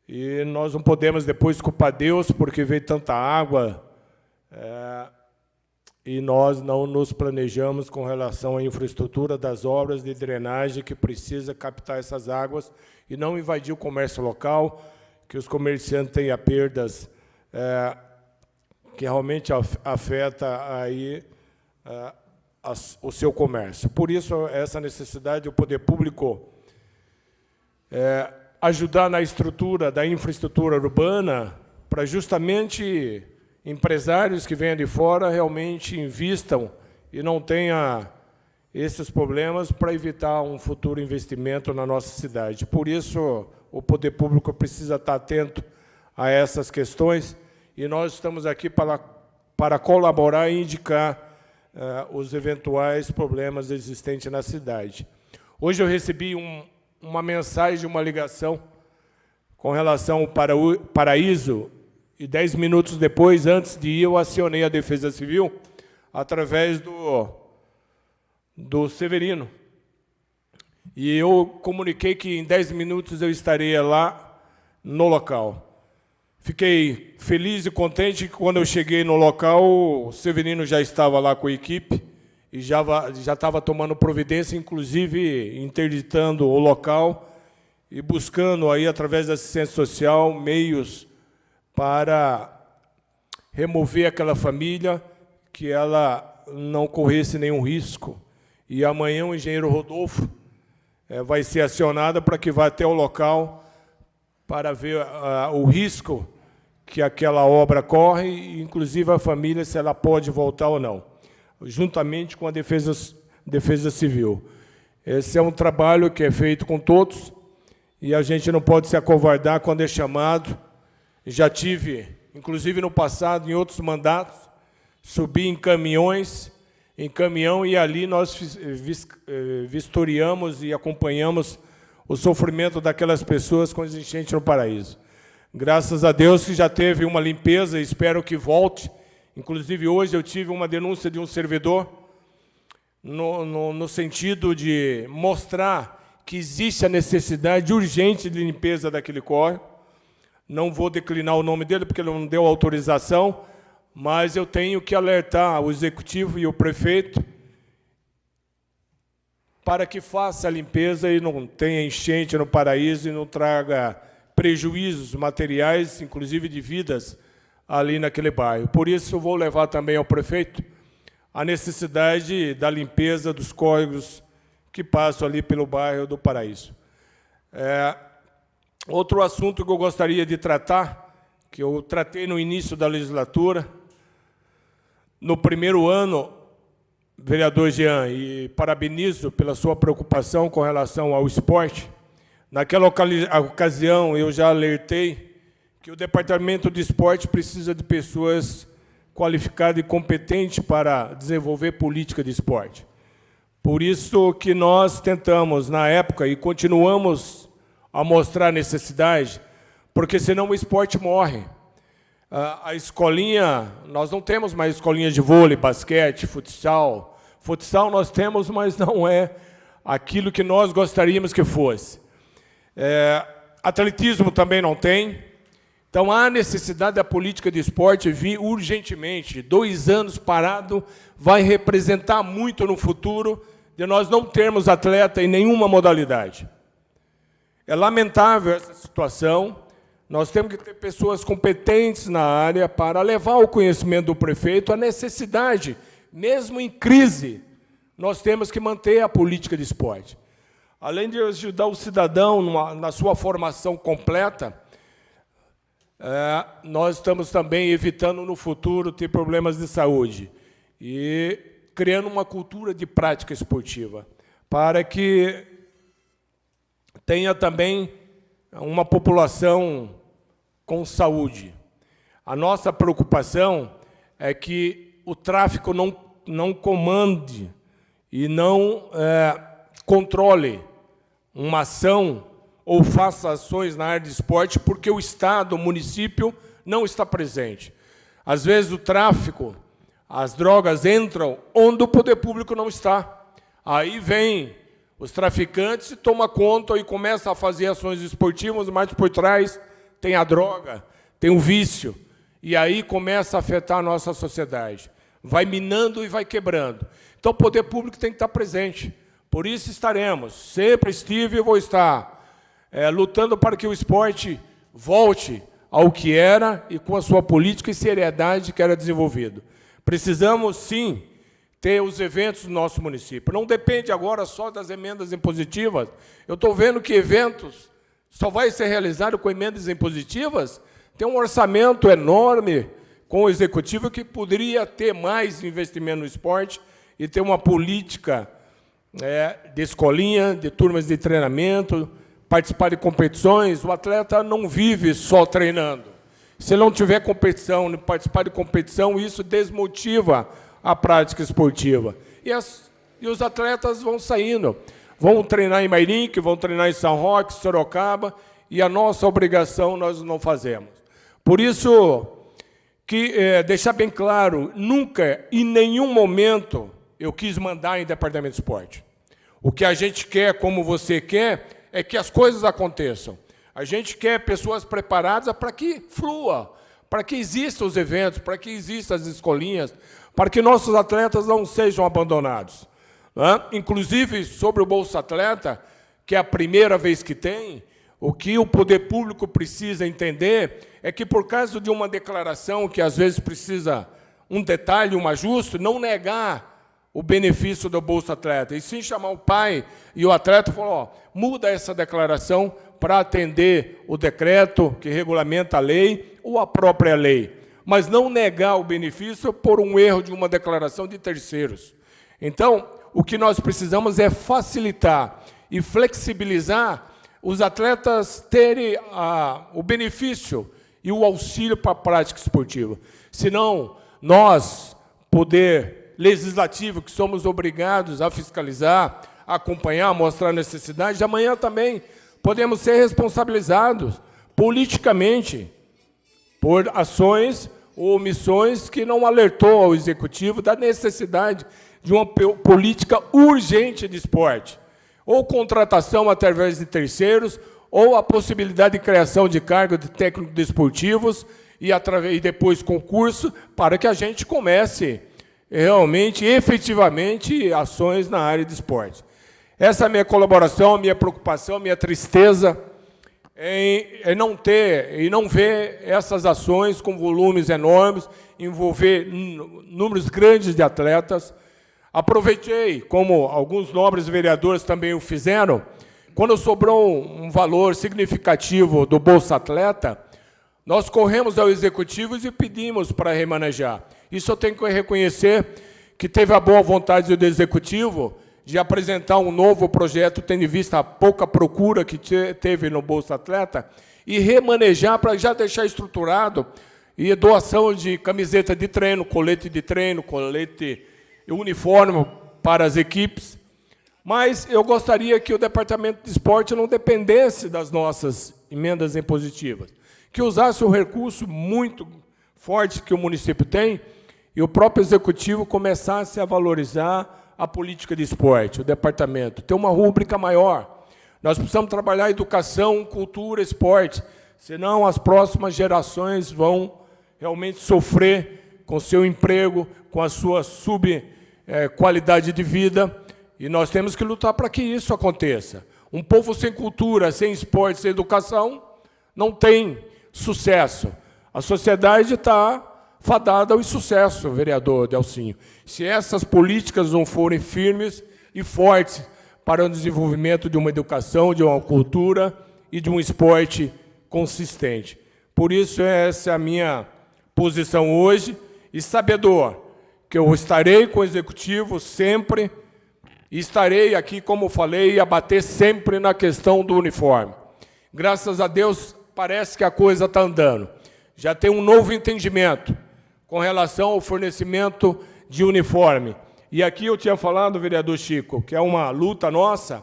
e nós não podemos depois culpar Deus porque veio tanta água e nós não nos planejamos com relação à infraestrutura das obras de drenagem que precisa captar essas águas e não invadir o comércio local, que os comerciantes tenham perdas que realmente afeta aí o seu comércio. Por isso, essa necessidade do poder público ajudar na estrutura da infraestrutura urbana para justamente empresários que venham de fora realmente invistam e não tenha esses problemas para evitar um futuro investimento na nossa cidade. Por isso, o poder público precisa estar atento a essas questões e nós estamos aqui para colaborar e indicar os eventuais problemas existentes na cidade. Hoje eu recebi uma mensagem, uma ligação com relação ao Paraíso, e 10 minutos depois, antes de ir, eu acionei a Defesa Civil através do Severino. E eu comuniquei que em 10 minutos eu estaria lá no local. Fiquei feliz e contente que, quando eu cheguei no local, o Severino já estava lá com a equipe e já estava tomando providência, inclusive interditando o local e buscando, aí, através da assistência social, meios para remover aquela família, que ela não corresse nenhum risco. E amanhã o engenheiro Rodolfo vai ser acionado para que vá até o local para ver o risco que aquela obra corre, e, inclusive, a família, se ela pode voltar ou não, juntamente com a Defesa Civil. Esse é um trabalho que é feito com todos, e a gente não pode se acovardar quando é chamado Já tive, inclusive no passado, em outros mandatos, subi em caminhão, e ali nós vistoriamos e acompanhamos o sofrimento daquelas pessoas com as enchentes no Paraíso. Graças a Deus que já teve uma limpeza, espero que volte. Inclusive, hoje eu tive uma denúncia de um servidor no sentido de mostrar que existe a necessidade urgente de limpeza daquele córrego. Não vou declinar o nome dele, porque ele não deu autorização, mas eu tenho que alertar o executivo e o prefeito para que faça a limpeza e não tenha enchente no Paraíso e não traga prejuízos materiais, inclusive de vidas, ali naquele bairro. Por isso, eu vou levar também ao prefeito a necessidade da limpeza dos córregos que passam ali pelo bairro do Paraíso. Outro assunto que eu gostaria de tratar, que eu tratei no início da legislatura, no primeiro ano, vereador Jean, e parabenizo pela sua preocupação com relação ao esporte. Naquela ocasião, eu já alertei que o Departamento de Esporte precisa de pessoas qualificadas e competentes para desenvolver política de esporte. Por isso que nós tentamos, na época, e continuamos a mostrar a necessidade, porque senão o esporte morre. A escolinha, nós não temos mais escolinhas de vôlei, basquete, futsal. Futsal nós temos, mas não é aquilo que nós gostaríamos que fosse. Atletismo também não tem. Então, há necessidade da política de esporte vir urgentemente. 2 anos parado vai representar muito no futuro de nós não termos atleta em nenhuma modalidade. É lamentável essa situação. Nós temos que ter pessoas competentes na área para levar ao conhecimento do prefeito a necessidade, mesmo em crise, nós temos que manter a política de esporte. Além de ajudar o cidadão na sua formação completa, nós estamos também evitando no futuro ter problemas de saúde e criando uma cultura de prática esportiva, para que tenha também uma população com saúde. A nossa preocupação é que o tráfico não comande e não controle uma ação ou faça ações na área de esporte porque o Estado, o município, não está presente. Às vezes o tráfico, as drogas entram onde o poder público não está. Aí vem os traficantes e toma conta e começa a fazer ações esportivas, mas por trás tem a droga, tem o vício. E aí começa a afetar a nossa sociedade. Vai minando e vai quebrando. Então o poder público tem que estar presente. Por isso estaremos, sempre estive e vou estar, lutando para que o esporte volte ao que era e com a sua política e seriedade que era desenvolvido. Precisamos, sim, ter os eventos do nosso município. Não depende agora só das emendas impositivas. Eu estou vendo que eventos só vai ser realizado com emendas impositivas. Tem um orçamento enorme com o executivo que poderia ter mais investimento no esporte e ter uma política de escolinha, de turmas de treinamento, participar de competições. O atleta não vive só treinando. Se não tiver competição, não participar de competição, isso desmotiva a prática esportiva. E os atletas vão saindo. Vão treinar em Mairink, vão treinar em São Roque, Sorocaba, e a nossa obrigação nós não fazemos. Por isso, deixar bem claro, nunca, em nenhum momento, eu quis mandar em departamento de esporte. O que a gente quer, como você quer, é que as coisas aconteçam. A gente quer pessoas preparadas para que flua, para que existam os eventos, para que existam as escolinhas, para que nossos atletas não sejam abandonados. Inclusive, sobre o Bolsa Atleta, que é a primeira vez que tem, o que o poder público precisa entender é que, por causa de uma declaração que às vezes precisa um detalhe, um ajuste, não negar o benefício do Bolsa Atleta, e sim chamar o pai e o atleta e falar, muda essa declaração para atender o decreto que regulamenta a lei ou a própria lei, mas não negar o benefício por um erro de uma declaração de terceiros. Então, o que nós precisamos é facilitar e flexibilizar os atletas terem o benefício e o auxílio para a prática esportiva. Senão, nós, poder legislativo, que somos obrigados a fiscalizar, a acompanhar, mostrar a necessidade, amanhã também podemos ser responsabilizados politicamente por ações ou omissões que não alertou ao Executivo da necessidade de uma política urgente de esporte, ou contratação através de terceiros, ou a possibilidade de criação de cargos de técnicos desportivos e depois concurso, para que a gente comece realmente, efetivamente, ações na área de esporte. Essa é a minha colaboração, a minha preocupação, a minha tristeza em não ter e não ver essas ações com volumes enormes, envolver números grandes de atletas. Aproveitei, como alguns nobres vereadores também o fizeram, quando sobrou um valor significativo do Bolsa Atleta, nós corremos ao Executivo e pedimos para remanejar. Isso eu tenho que reconhecer que teve a boa vontade do Executivo de apresentar um novo projeto, tendo em vista a pouca procura que teve no Bolsa Atleta, e remanejar para já deixar estruturado, e doação de camiseta de treino, colete e uniforme para as equipes. Mas eu gostaria que o Departamento de Esporte não dependesse das nossas emendas impositivas, que usasse um recurso muito forte que o município tem e o próprio Executivo começasse a valorizar a política de esporte, o departamento, ter uma rúbrica maior. Nós precisamos trabalhar educação, cultura, esporte, senão as próximas gerações vão realmente sofrer com seu emprego, com a sua qualidade de vida, e nós temos que lutar para que isso aconteça. Um povo sem cultura, sem esporte, sem educação, não tem sucesso. A sociedade está fadada ao insucesso, vereador Delcinho. Se essas políticas não forem firmes e fortes para o desenvolvimento de uma educação, de uma cultura e de um esporte consistente. Por isso, essa é a minha posição hoje, e sabedor que eu estarei com o Executivo sempre, e estarei aqui, como falei, a bater sempre na questão do uniforme. Graças a Deus, parece que a coisa está andando. Já tem um novo entendimento com relação ao fornecimento de uniforme. E aqui eu tinha falado, vereador Chico, que é uma luta nossa,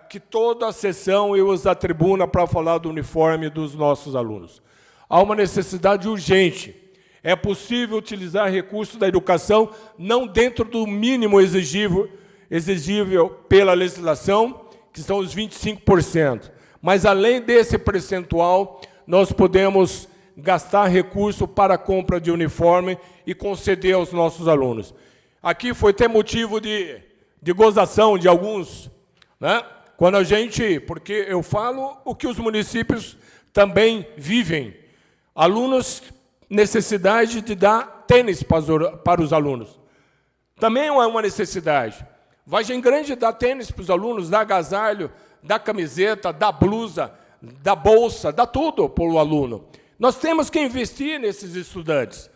que toda a sessão eu uso a tribuna para falar do uniforme dos nossos alunos. Há uma necessidade urgente. É possível utilizar recursos da educação não dentro do mínimo exigível pela legislação, que são os 25%. Mas, além desse percentual, nós podemos gastar recurso para a compra de uniforme e conceder aos nossos alunos. Aqui foi até motivo de gozação de alguns, né? Quando a gente, porque eu falo o que os municípios também vivem. Alunos, necessidade de dar tênis para os alunos. Também é uma necessidade. Vargem Grande dá tênis para os alunos, dá agasalho, dá camiseta, dá blusa, dá bolsa, dá tudo para o aluno. Nós temos que investir nesses estudantes.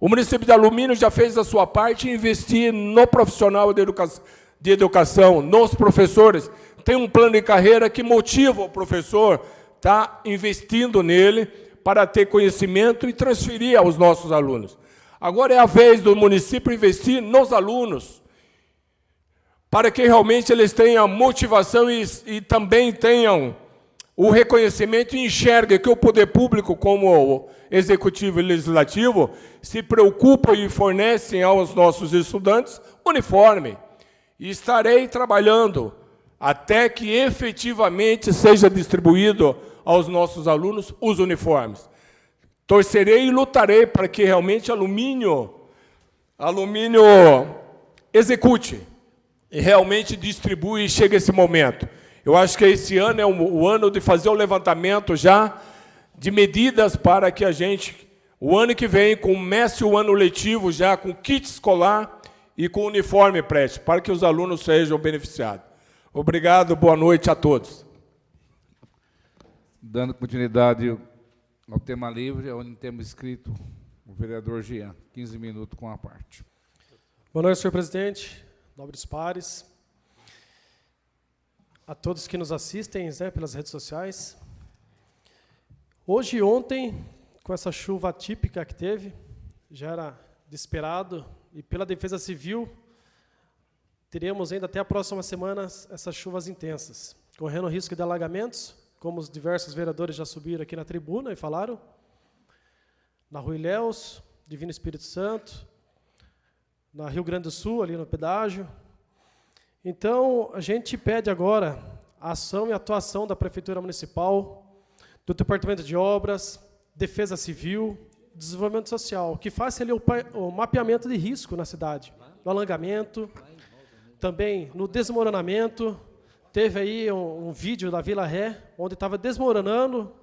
O município de Alumínio já fez a sua parte em investir no profissional de educação, nos professores. Tem um plano de carreira que motiva o professor a estar investindo nele para ter conhecimento e transferir aos nossos alunos. Agora é a vez do município investir nos alunos, para que realmente eles tenham motivação e também tenham o reconhecimento e enxerguem que o poder público, como executivo e legislativo, se preocupam e fornecem aos nossos estudantes uniforme. E estarei trabalhando até que efetivamente seja distribuído aos nossos alunos os uniformes. Torcerei e lutarei para que realmente Alumínio execute e realmente distribui e chegue esse momento. Eu acho que esse ano é o ano de fazer o levantamento já de medidas para que a gente, o ano que vem, comece o ano letivo já com kit escolar e com uniforme preste, para que os alunos sejam beneficiados. Obrigado, boa noite a todos. Dando continuidade ao tema livre, onde temos escrito o vereador Jean. 15 minutos com a parte. Boa noite, senhor presidente, nobres pares, a todos que nos assistem, né, pelas redes sociais. Hoje e ontem, com essa chuva atípica que teve, já era de esperado, e pela Defesa Civil, teremos ainda até a próxima semana essas chuvas intensas, correndo risco de alagamentos, como os diversos vereadores já subiram aqui na tribuna e falaram, na Rua Ilhéus, Divino Espírito Santo, na Rio Grande do Sul, ali no pedágio. Então, a gente pede agora a ação e atuação da Prefeitura Municipal, do Departamento de Obras, Defesa Civil, Desenvolvimento Social, que faça ali o mapeamento de risco na cidade, no alagamento, também no desmoronamento. Teve aí um vídeo da Vila Ré, onde estava desmoronando,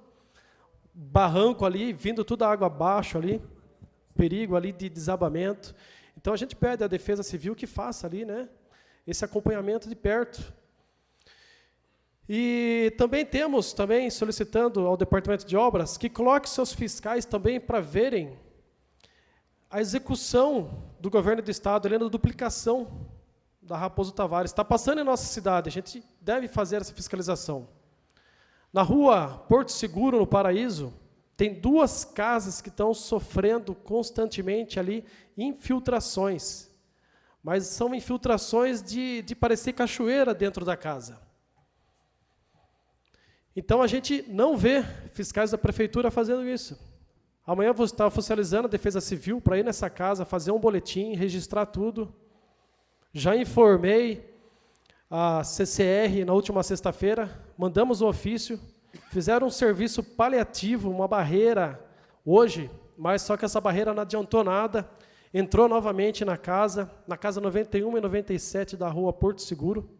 barranco ali, vindo toda a água abaixo ali, perigo ali de desabamento. Então, a gente pede à Defesa Civil que faça ali, né, esse acompanhamento de perto. E também temos, solicitando ao Departamento de Obras, que coloque seus fiscais também para verem a execução do governo do Estado, ali na duplicação da Raposo Tavares. Está passando em nossa cidade, a gente deve fazer essa fiscalização. Na rua Porto Seguro, no Paraíso, tem 2 casas que estão sofrendo constantemente ali infiltrações, mas são infiltrações de parecer cachoeira dentro da casa. Então, a gente não vê fiscais da prefeitura fazendo isso. Amanhã eu vou estar oficializando a Defesa Civil para ir nessa casa, fazer um boletim, registrar tudo. Já informei a CCR na última sexta-feira, mandamos o ofício, fizeram um serviço paliativo, uma barreira hoje, mas só que essa barreira não adiantou nada, entrou novamente na casa 91 e 97 da rua Porto Seguro.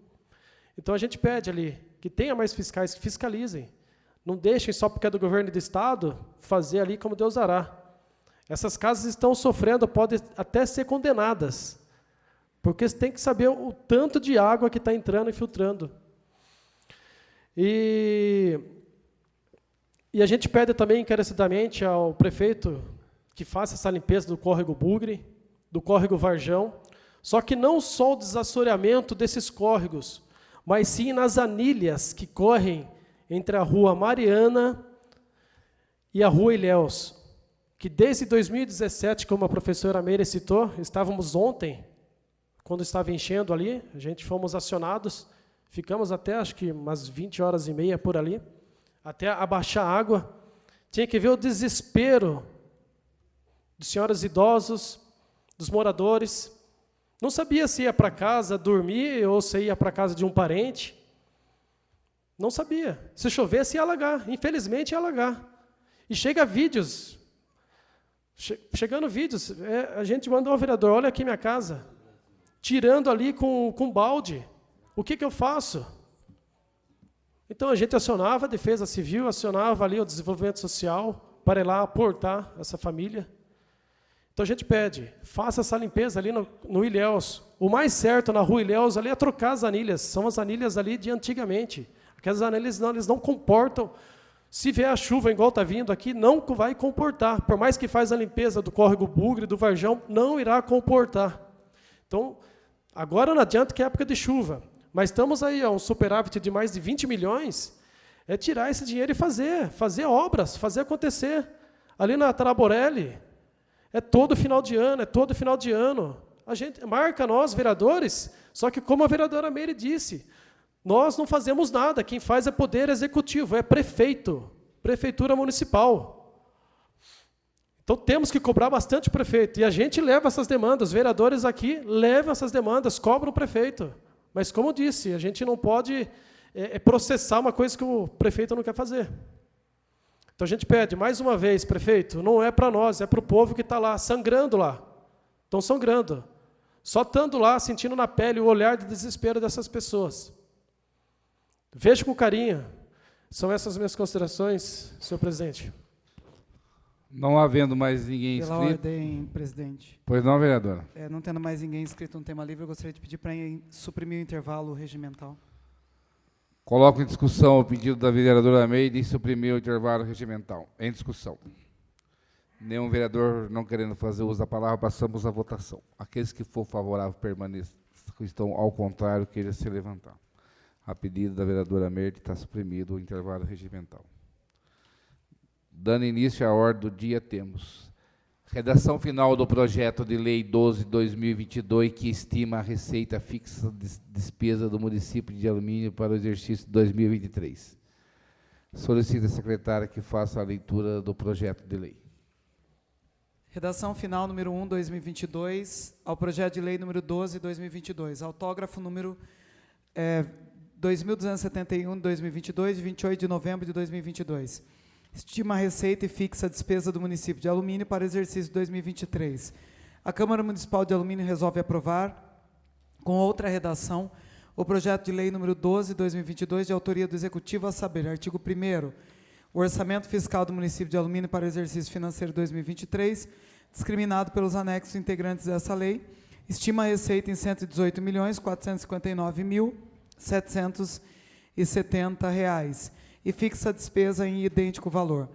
Então, a gente pede ali que tenha mais fiscais, que fiscalizem. Não deixem só porque é do governo do Estado fazer ali como Deus dará. Essas casas estão sofrendo, podem até ser condenadas, porque você tem que saber o tanto de água que está entrando e filtrando. E a gente pede também encarecidamente ao prefeito que faça essa limpeza do córrego Bugre, do córrego Varjão, só que não só o desassoreamento desses córregos, mas sim nas anilhas que correm entre a Rua Mariana e a Rua Ilhéus, que desde 2017, como a professora Meire citou, estávamos ontem, quando estava enchendo ali, a gente fomos acionados, ficamos até acho que umas 20h30 por ali, até abaixar a água. Tinha que ver o desespero dos senhores idosos, dos moradores. Não sabia se ia para casa dormir ou se ia para casa de um parente. Não sabia. Se chovesse, ia alagar. Infelizmente, ia alagar. E chega vídeos. Chegando vídeos, a gente mandou ao vereador, olha aqui minha casa, tirando ali com balde. O que eu faço? Então, a gente acionava a Defesa Civil, acionava ali o Desenvolvimento Social para ir lá aportar essa família. Então, a gente pede, faça essa limpeza ali no Ilhéus. O mais certo na Rua Ilhéus ali é trocar as anilhas. São as anilhas ali de antigamente. Aquelas anilhas eles não comportam. Se vier a chuva igual está vindo aqui, não vai comportar. Por mais que faz a limpeza do córrego Bugre, do Varjão, não irá comportar. Então, agora não adianta que é época de chuva. Mas estamos aí a um superávit de mais de 20 milhões. É tirar esse dinheiro e fazer obras, fazer acontecer. Ali na Taraborelli, é todo final de ano, A gente marca nós, vereadores, só que como a vereadora Meire disse, nós não fazemos nada, quem faz é poder executivo, é prefeito, prefeitura municipal. Então temos que cobrar bastante o prefeito, e a gente leva essas demandas, os vereadores aqui levam essas demandas, cobram o prefeito. Mas como eu disse, a gente não pode processar uma coisa que o prefeito não quer fazer. Então a gente pede, mais uma vez, prefeito, não é para nós, é para o povo que está lá, sangrando lá. Estão sangrando. Só estando lá, sentindo na pele o olhar de desespero dessas pessoas. Veja com carinho. São essas minhas considerações, senhor presidente. Não havendo mais ninguém Pela inscrito. ordem, presidente. Pois não, vereadora. Não tendo mais ninguém inscrito no tema livre, eu gostaria de pedir para suprimir o intervalo regimental. Coloco em discussão o pedido da vereadora Meire de suprimir o intervalo regimental. Em discussão. Nenhum vereador não querendo fazer uso da palavra, passamos à votação. Aqueles que for favorável permaneçam, que estão ao contrário, queiram se levantar. A pedido da vereadora Meire está suprimido o intervalo regimental. Dando início à ordem do dia, temos redação final do projeto de lei 12/2022, que estima a receita fixa de despesa do município de Alumínio para o exercício de 2023. Solicito a secretária que faça a leitura do projeto de lei. Redação final número 1/2022 ao projeto de lei número 12/2022. Autógrafo número 2271/2022, de 28 de novembro de 2022. Estima a receita e fixa a despesa do município de Alumínio para o exercício de 2023. A Câmara Municipal de Alumínio resolve aprovar, com outra redação, o projeto de lei número 12/2022, de autoria do Executivo, a saber, artigo 1º, o orçamento fiscal do município de Alumínio para o exercício financeiro 2023, discriminado pelos anexos integrantes dessa lei, estima a receita em R$ 118.459.770 e fixa a despesa em idêntico valor.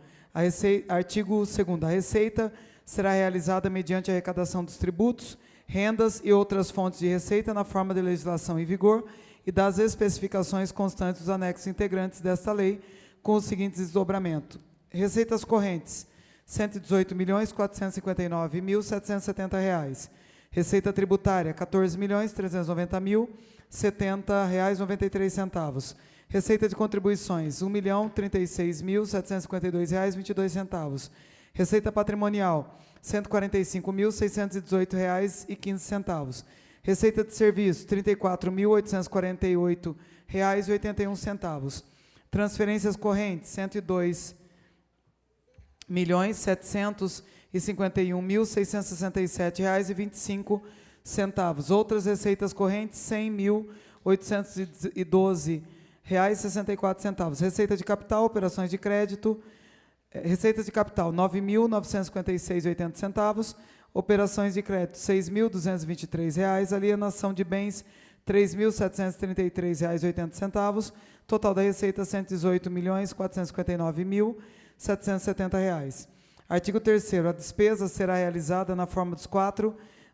Artigo 2º, a receita será realizada mediante a arrecadação dos tributos, rendas e outras fontes de receita na forma de legislação em vigor e das especificações constantes dos anexos integrantes desta lei, com os seguintes desdobramentos. Receitas correntes, R$ 118.459.770. Receita tributária, R$ 14.390.070,93. Receita de contribuições, R$ 1.036.752,22. Receita patrimonial, R$ 145.618,15. Receita de serviço, R$ 34.848,81. Transferências correntes, R$ 102.751.667,25. Outras receitas correntes, R$ 100.812,64. Receita de capital, operações de crédito, receita de capital, R$ 9.956,80. Operações de crédito, R$ 6.223. Alienação de bens, R$ 3.733,80. Total da receita, R$ 118.459.770. Artigo 3º. A despesa será realizada na forma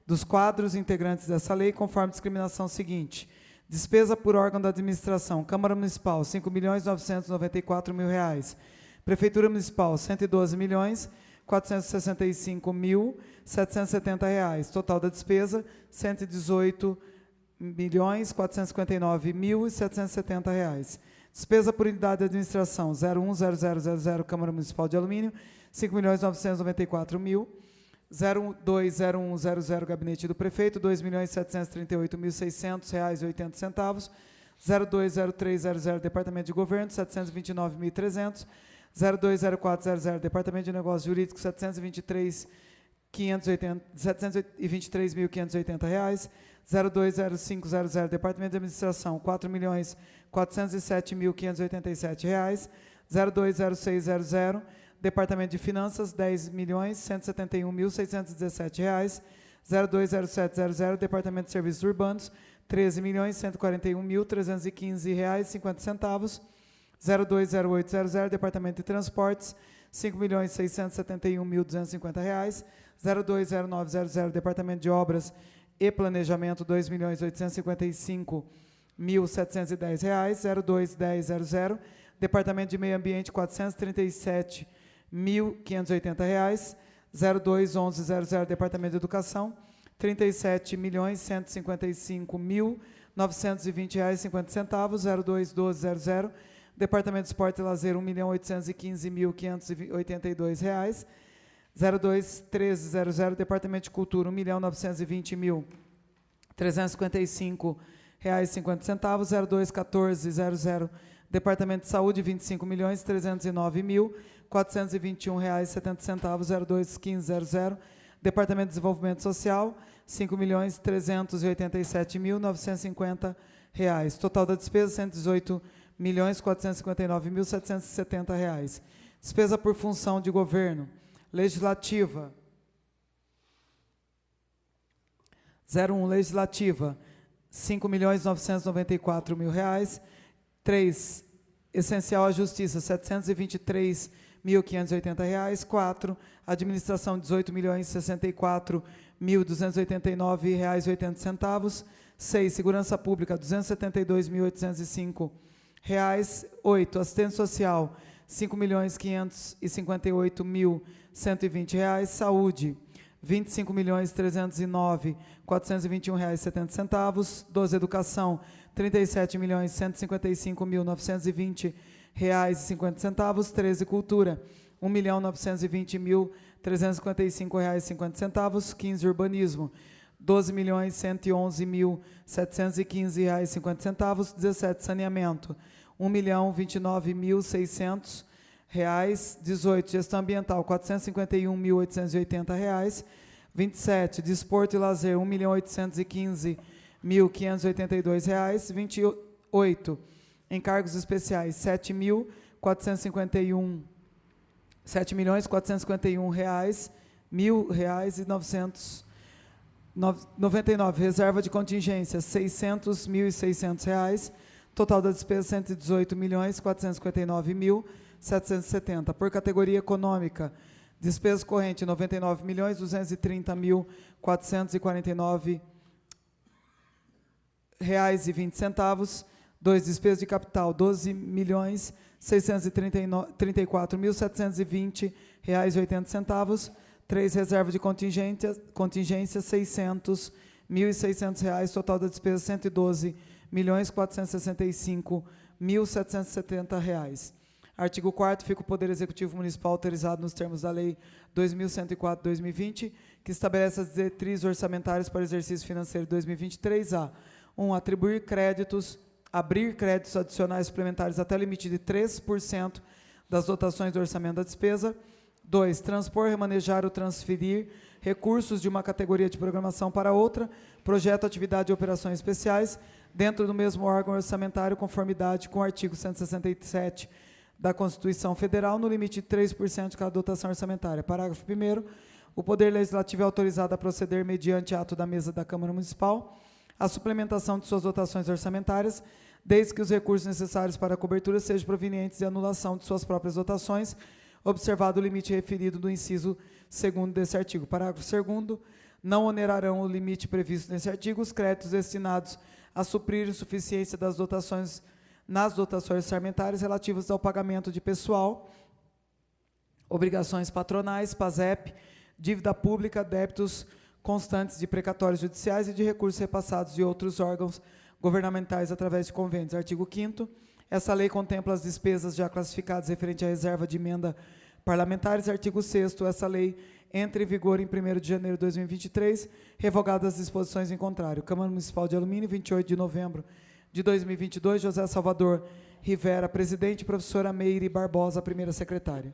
dos quadros integrantes dessa lei, conforme discriminação seguinte. Despesa por órgão da administração. Câmara Municipal, R$ 5.994.000. Prefeitura Municipal, R$ 112.465.770. Total da despesa, R$ 118.459.770. Despesa por unidade de administração, 010000 Câmara Municipal de Alumínio, R$ 5.994.000. 020100 Gabinete do Prefeito, R$ 2.738.600,80. 020300 Departamento de Governo, R$ 729.300. 020400 Departamento de Negócios Jurídicos, R$ 723.580. 020500 Departamento de Administração, R$ 4.407.587. 020600 Departamento de Finanças, R$ 10.171.617. 020700 Departamento de Serviços Urbanos, R$ 13.141.315,50. 020800 Departamento de Transportes, R$ 5.671.250. 020900 Departamento de Obras e Planejamento, R$ 2.855.710. 021000 Departamento de Meio Ambiente, R$ 437.580. 021100 Departamento de Educação, R$ 37.155.920,50. 021200 Departamento de Esporte e Lazer, R$ 1.815.582. 021300 Departamento de Cultura, R$ 1.920.355,50. 021400 Departamento de Saúde, R$ 25.309.421,70. 021500 Departamento de Desenvolvimento Social, R$ 5.387.950. Total da despesa, R$ 118.459.770. Despesa por função de governo. Legislativa. 01, Legislativa, R$ 5.994.000. 3, Essencial à Justiça, R$ 723.580. 4, Administração, R$ 18.064.289,80. 6, Segurança Pública, R$ 272.805. 8, Assistente Social, R$ R$ 5.558.120. Saúde, R$ 25.309.421,70. 12, Educação, R$ 37.155.920,50. 13, Cultura, R$ 1.920.355,50. 15, Urbanismo, R$ 12.111.715,50. 17, Saneamento, R$ 1.029.600. 18, Gestão Ambiental, R$ 451.880. 27, Desporto e Lazer, R$ 1.815.582. 28, Encargos Especiais, R$ 7.451.999. Reserva de contingência, R$ 600.600. Total da despesa, R$ 118.459.770. Por categoria econômica, despesas correntes, R$ 99.230.449,20. 2, despesas de capital, R$ 12.634.720,80. 3, reserva de contingência, R$ 600.600. Total da despesa, R$ 112.465.770. Artigo 4º, fica o Poder Executivo Municipal autorizado nos termos da Lei 2.104/2020, que estabelece as diretrizes orçamentárias para o exercício financeiro de 2023. A. 1. Abrir créditos adicionais suplementares até o limite de 3% das dotações do orçamento da despesa. 2. Transpor, remanejar ou transferir recursos de uma categoria de programação para outra, projeto, atividade e operações especiais, dentro do mesmo órgão orçamentário, conformidade com o artigo 167 da Constituição Federal, no limite de 3% de cada dotação orçamentária. Parágrafo 1º. O Poder Legislativo é autorizado a proceder, mediante ato da mesa da Câmara Municipal, a suplementação de suas dotações orçamentárias, desde que os recursos necessários para a cobertura sejam provenientes de anulação de suas próprias dotações, observado o limite referido no inciso 2º desse artigo. Parágrafo 2º. Não onerarão o limite previsto nesse artigo os créditos destinados a suprir insuficiência das dotações nas dotações orçamentárias relativas ao pagamento de pessoal, obrigações patronais, PASEP, dívida pública, débitos constantes de precatórios judiciais e de recursos repassados de outros órgãos governamentais através de convênios. Artigo 5º. Essa lei contempla as despesas já classificadas referente à reserva de emenda parlamentares. Artigo 6º. Essa lei entra em vigor em 1º de janeiro de 2023, revogadas as disposições em contrário. Câmara Municipal de Alumínio, 28 de novembro de 2022, José Salvador Rivera, presidente, professora Meire Barbosa, primeira secretária.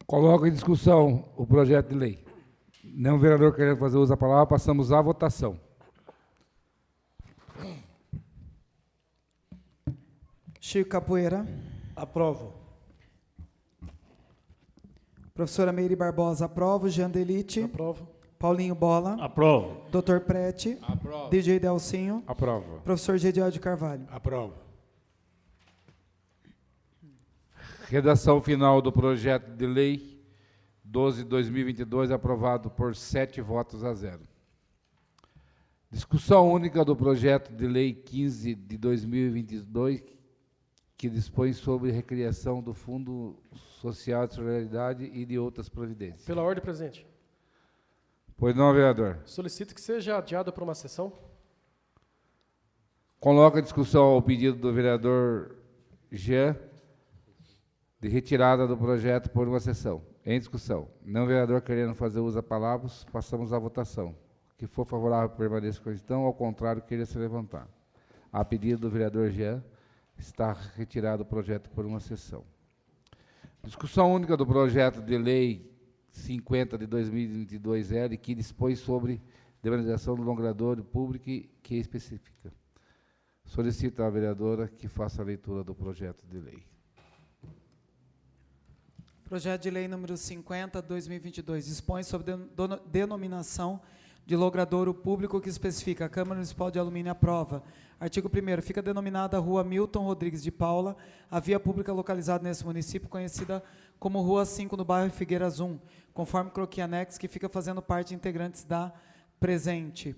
Coloco em discussão o projeto de lei. Nenhum vereador querendo fazer uso da palavra, passamos à votação. Chico Capoeira. Aprovo. Professora Meire Barbosa, aprovo. Jean Delite. Aprovo. Paulinho Bola. Aprovo. Dr. Prete. Aprovo. DJ Delcinho. Aprovo. Professor Gediel de Carvalho. Aprovo. Redação final do projeto de lei 12/2022, aprovado por 7 votos a 0. Discussão única do projeto de lei 15 de 2022, que dispõe sobre recriação do Fundo Social de Solidariedade e de outras providências. Pela ordem, presidente. Pois não, vereador. Solicito que seja adiada por uma sessão. Coloco em discussão ao pedido do vereador Jean de retirada do projeto por uma sessão. Em discussão. Não vereador querendo fazer uso da palavra, passamos à votação. Que for favorável, permaneça com a questão, ao contrário, queira se levantar. A pedido do vereador Jean, está retirado o projeto por uma sessão. Discussão única do projeto de lei 50 de 2022-L, que dispõe sobre demonização do longrador público que especifica. Solicito à vereadora que faça a leitura do projeto de lei. Projeto de lei número 50/2022 dispõe sobre denominação de logradouro público que especifica. A Câmara Municipal de Alumínio aprova. Artigo 1º. Fica denominada Rua Milton Rodrigues de Paula, a via pública localizada nesse município, conhecida como Rua 5, no bairro Figueiras 1, conforme croquis anexo, que fica fazendo parte integrantes da presente.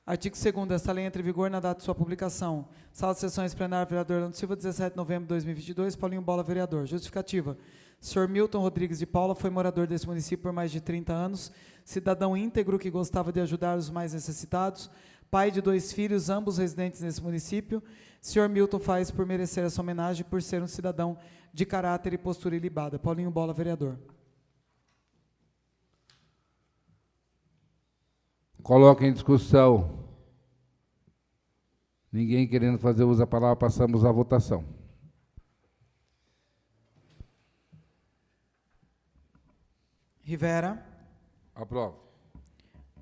Artigo 2º. Esta lei entra em vigor na data de sua publicação. Sala de sessões plenária, vereador Orlando Silva, 17 de novembro de 2022. Paulinho Bola, vereador. Justificativa. Sr. Milton Rodrigues de Paula foi morador desse município por mais de 30 anos, cidadão íntegro que gostava de ajudar os mais necessitados, pai de 2 filhos, ambos residentes nesse município. Sr. Milton faz por merecer essa homenagem por ser um cidadão de caráter e postura ilibada. Paulinho Bola, vereador. Coloca em discussão. Ninguém querendo fazer uso da palavra, passamos à votação. Rivera. Aprovo.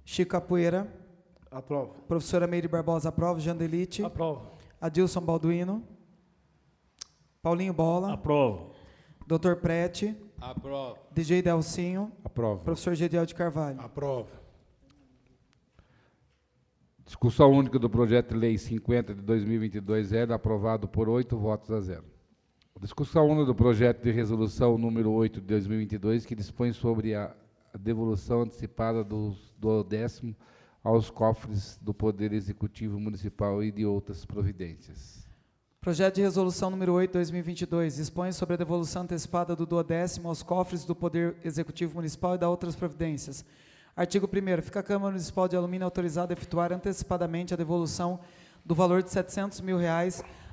Chico Capoeira. Aprovo. Professora Meire Barbosa, aprova. Jandelite. Aprovo. Adilson Balduino. Paulinho Bola. Aprovo. Dr. Prete. Aprovo. DJ Delcinho. Aprovo. Professor Gediel de Carvalho. Aprovo. Discussão única do projeto de lei 50 de 2022 é aprovado por 8 votos a 0. Discussão única do projeto de resolução número 8 de 2022, que dispõe sobre a devolução antecipada do 10º aos cofres do Poder Executivo Municipal e de outras providências. Projeto de resolução número 8, 2022, dispõe sobre a devolução antecipada do 10º aos cofres do Poder Executivo Municipal e da outras providências. Artigo 1º. Fica a Câmara Municipal de Alumínio autorizada a efetuar antecipadamente a devolução do valor de R$700 mil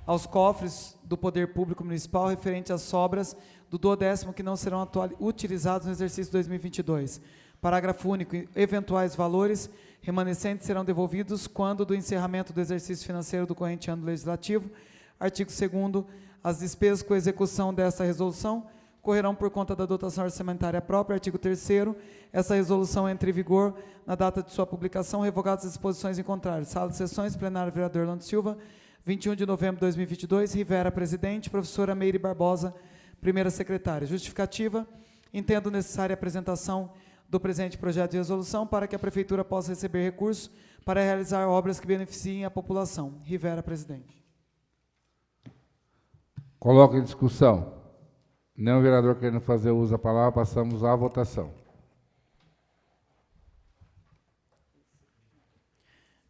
aos cofres do Poder Público Municipal referente às sobras do 10º que não serão utilizados no exercício 2022. Parágrafo único. Eventuais valores remanescentes serão devolvidos quando do encerramento do exercício financeiro do corrente ano legislativo. Artigo 2º. As despesas com execução desta resolução correrão por conta da dotação orçamentária própria. Artigo 3º. Essa resolução entra em vigor na data de sua publicação, revogadas as disposições em contrário. Sala de sessões, plenário, vereador Orlando Silva, 21 de novembro de 2022. Rivera, presidente. Professora Meire Barbosa, primeira secretária. Justificativa. Entendo necessária a apresentação do presente projeto de resolução para que a Prefeitura possa receber recursos para realizar obras que beneficiem a população. Rivera, presidente. Coloca em discussão. Nenhum vereador querendo fazer uso da palavra, passamos à votação.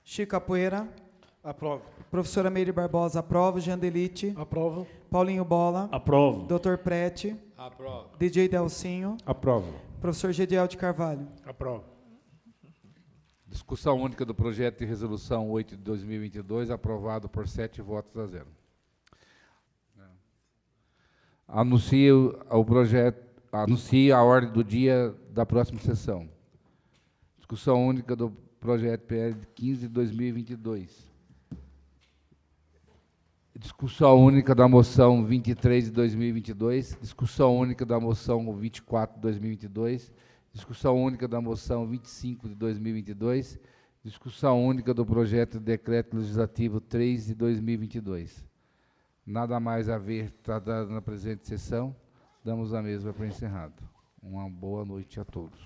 Chico Capoeira. Aprovo. Professora Meire Barbosa, aprova. Jandelite. Aprovo. Paulinho Bola. Aprovo. Dr. Prete. Aprovo. DJ Delcinho. Aprovo. Professor Gediel de Carvalho. Aprovo. Discussão única do projeto de resolução 8 de 2022, aprovado por 7 votos a 0. Anuncio a ordem do dia da próxima sessão. Discussão única do projeto PL 15 de 2022. Discussão única da moção 23 de 2022. Discussão única da moção 24 de 2022. Discussão única da moção 25 de 2022. Discussão única do projeto de decreto legislativo 3 de 2022. Nada mais a ver tratado na presente sessão, damos a mesma para encerrado. Uma boa noite a todos.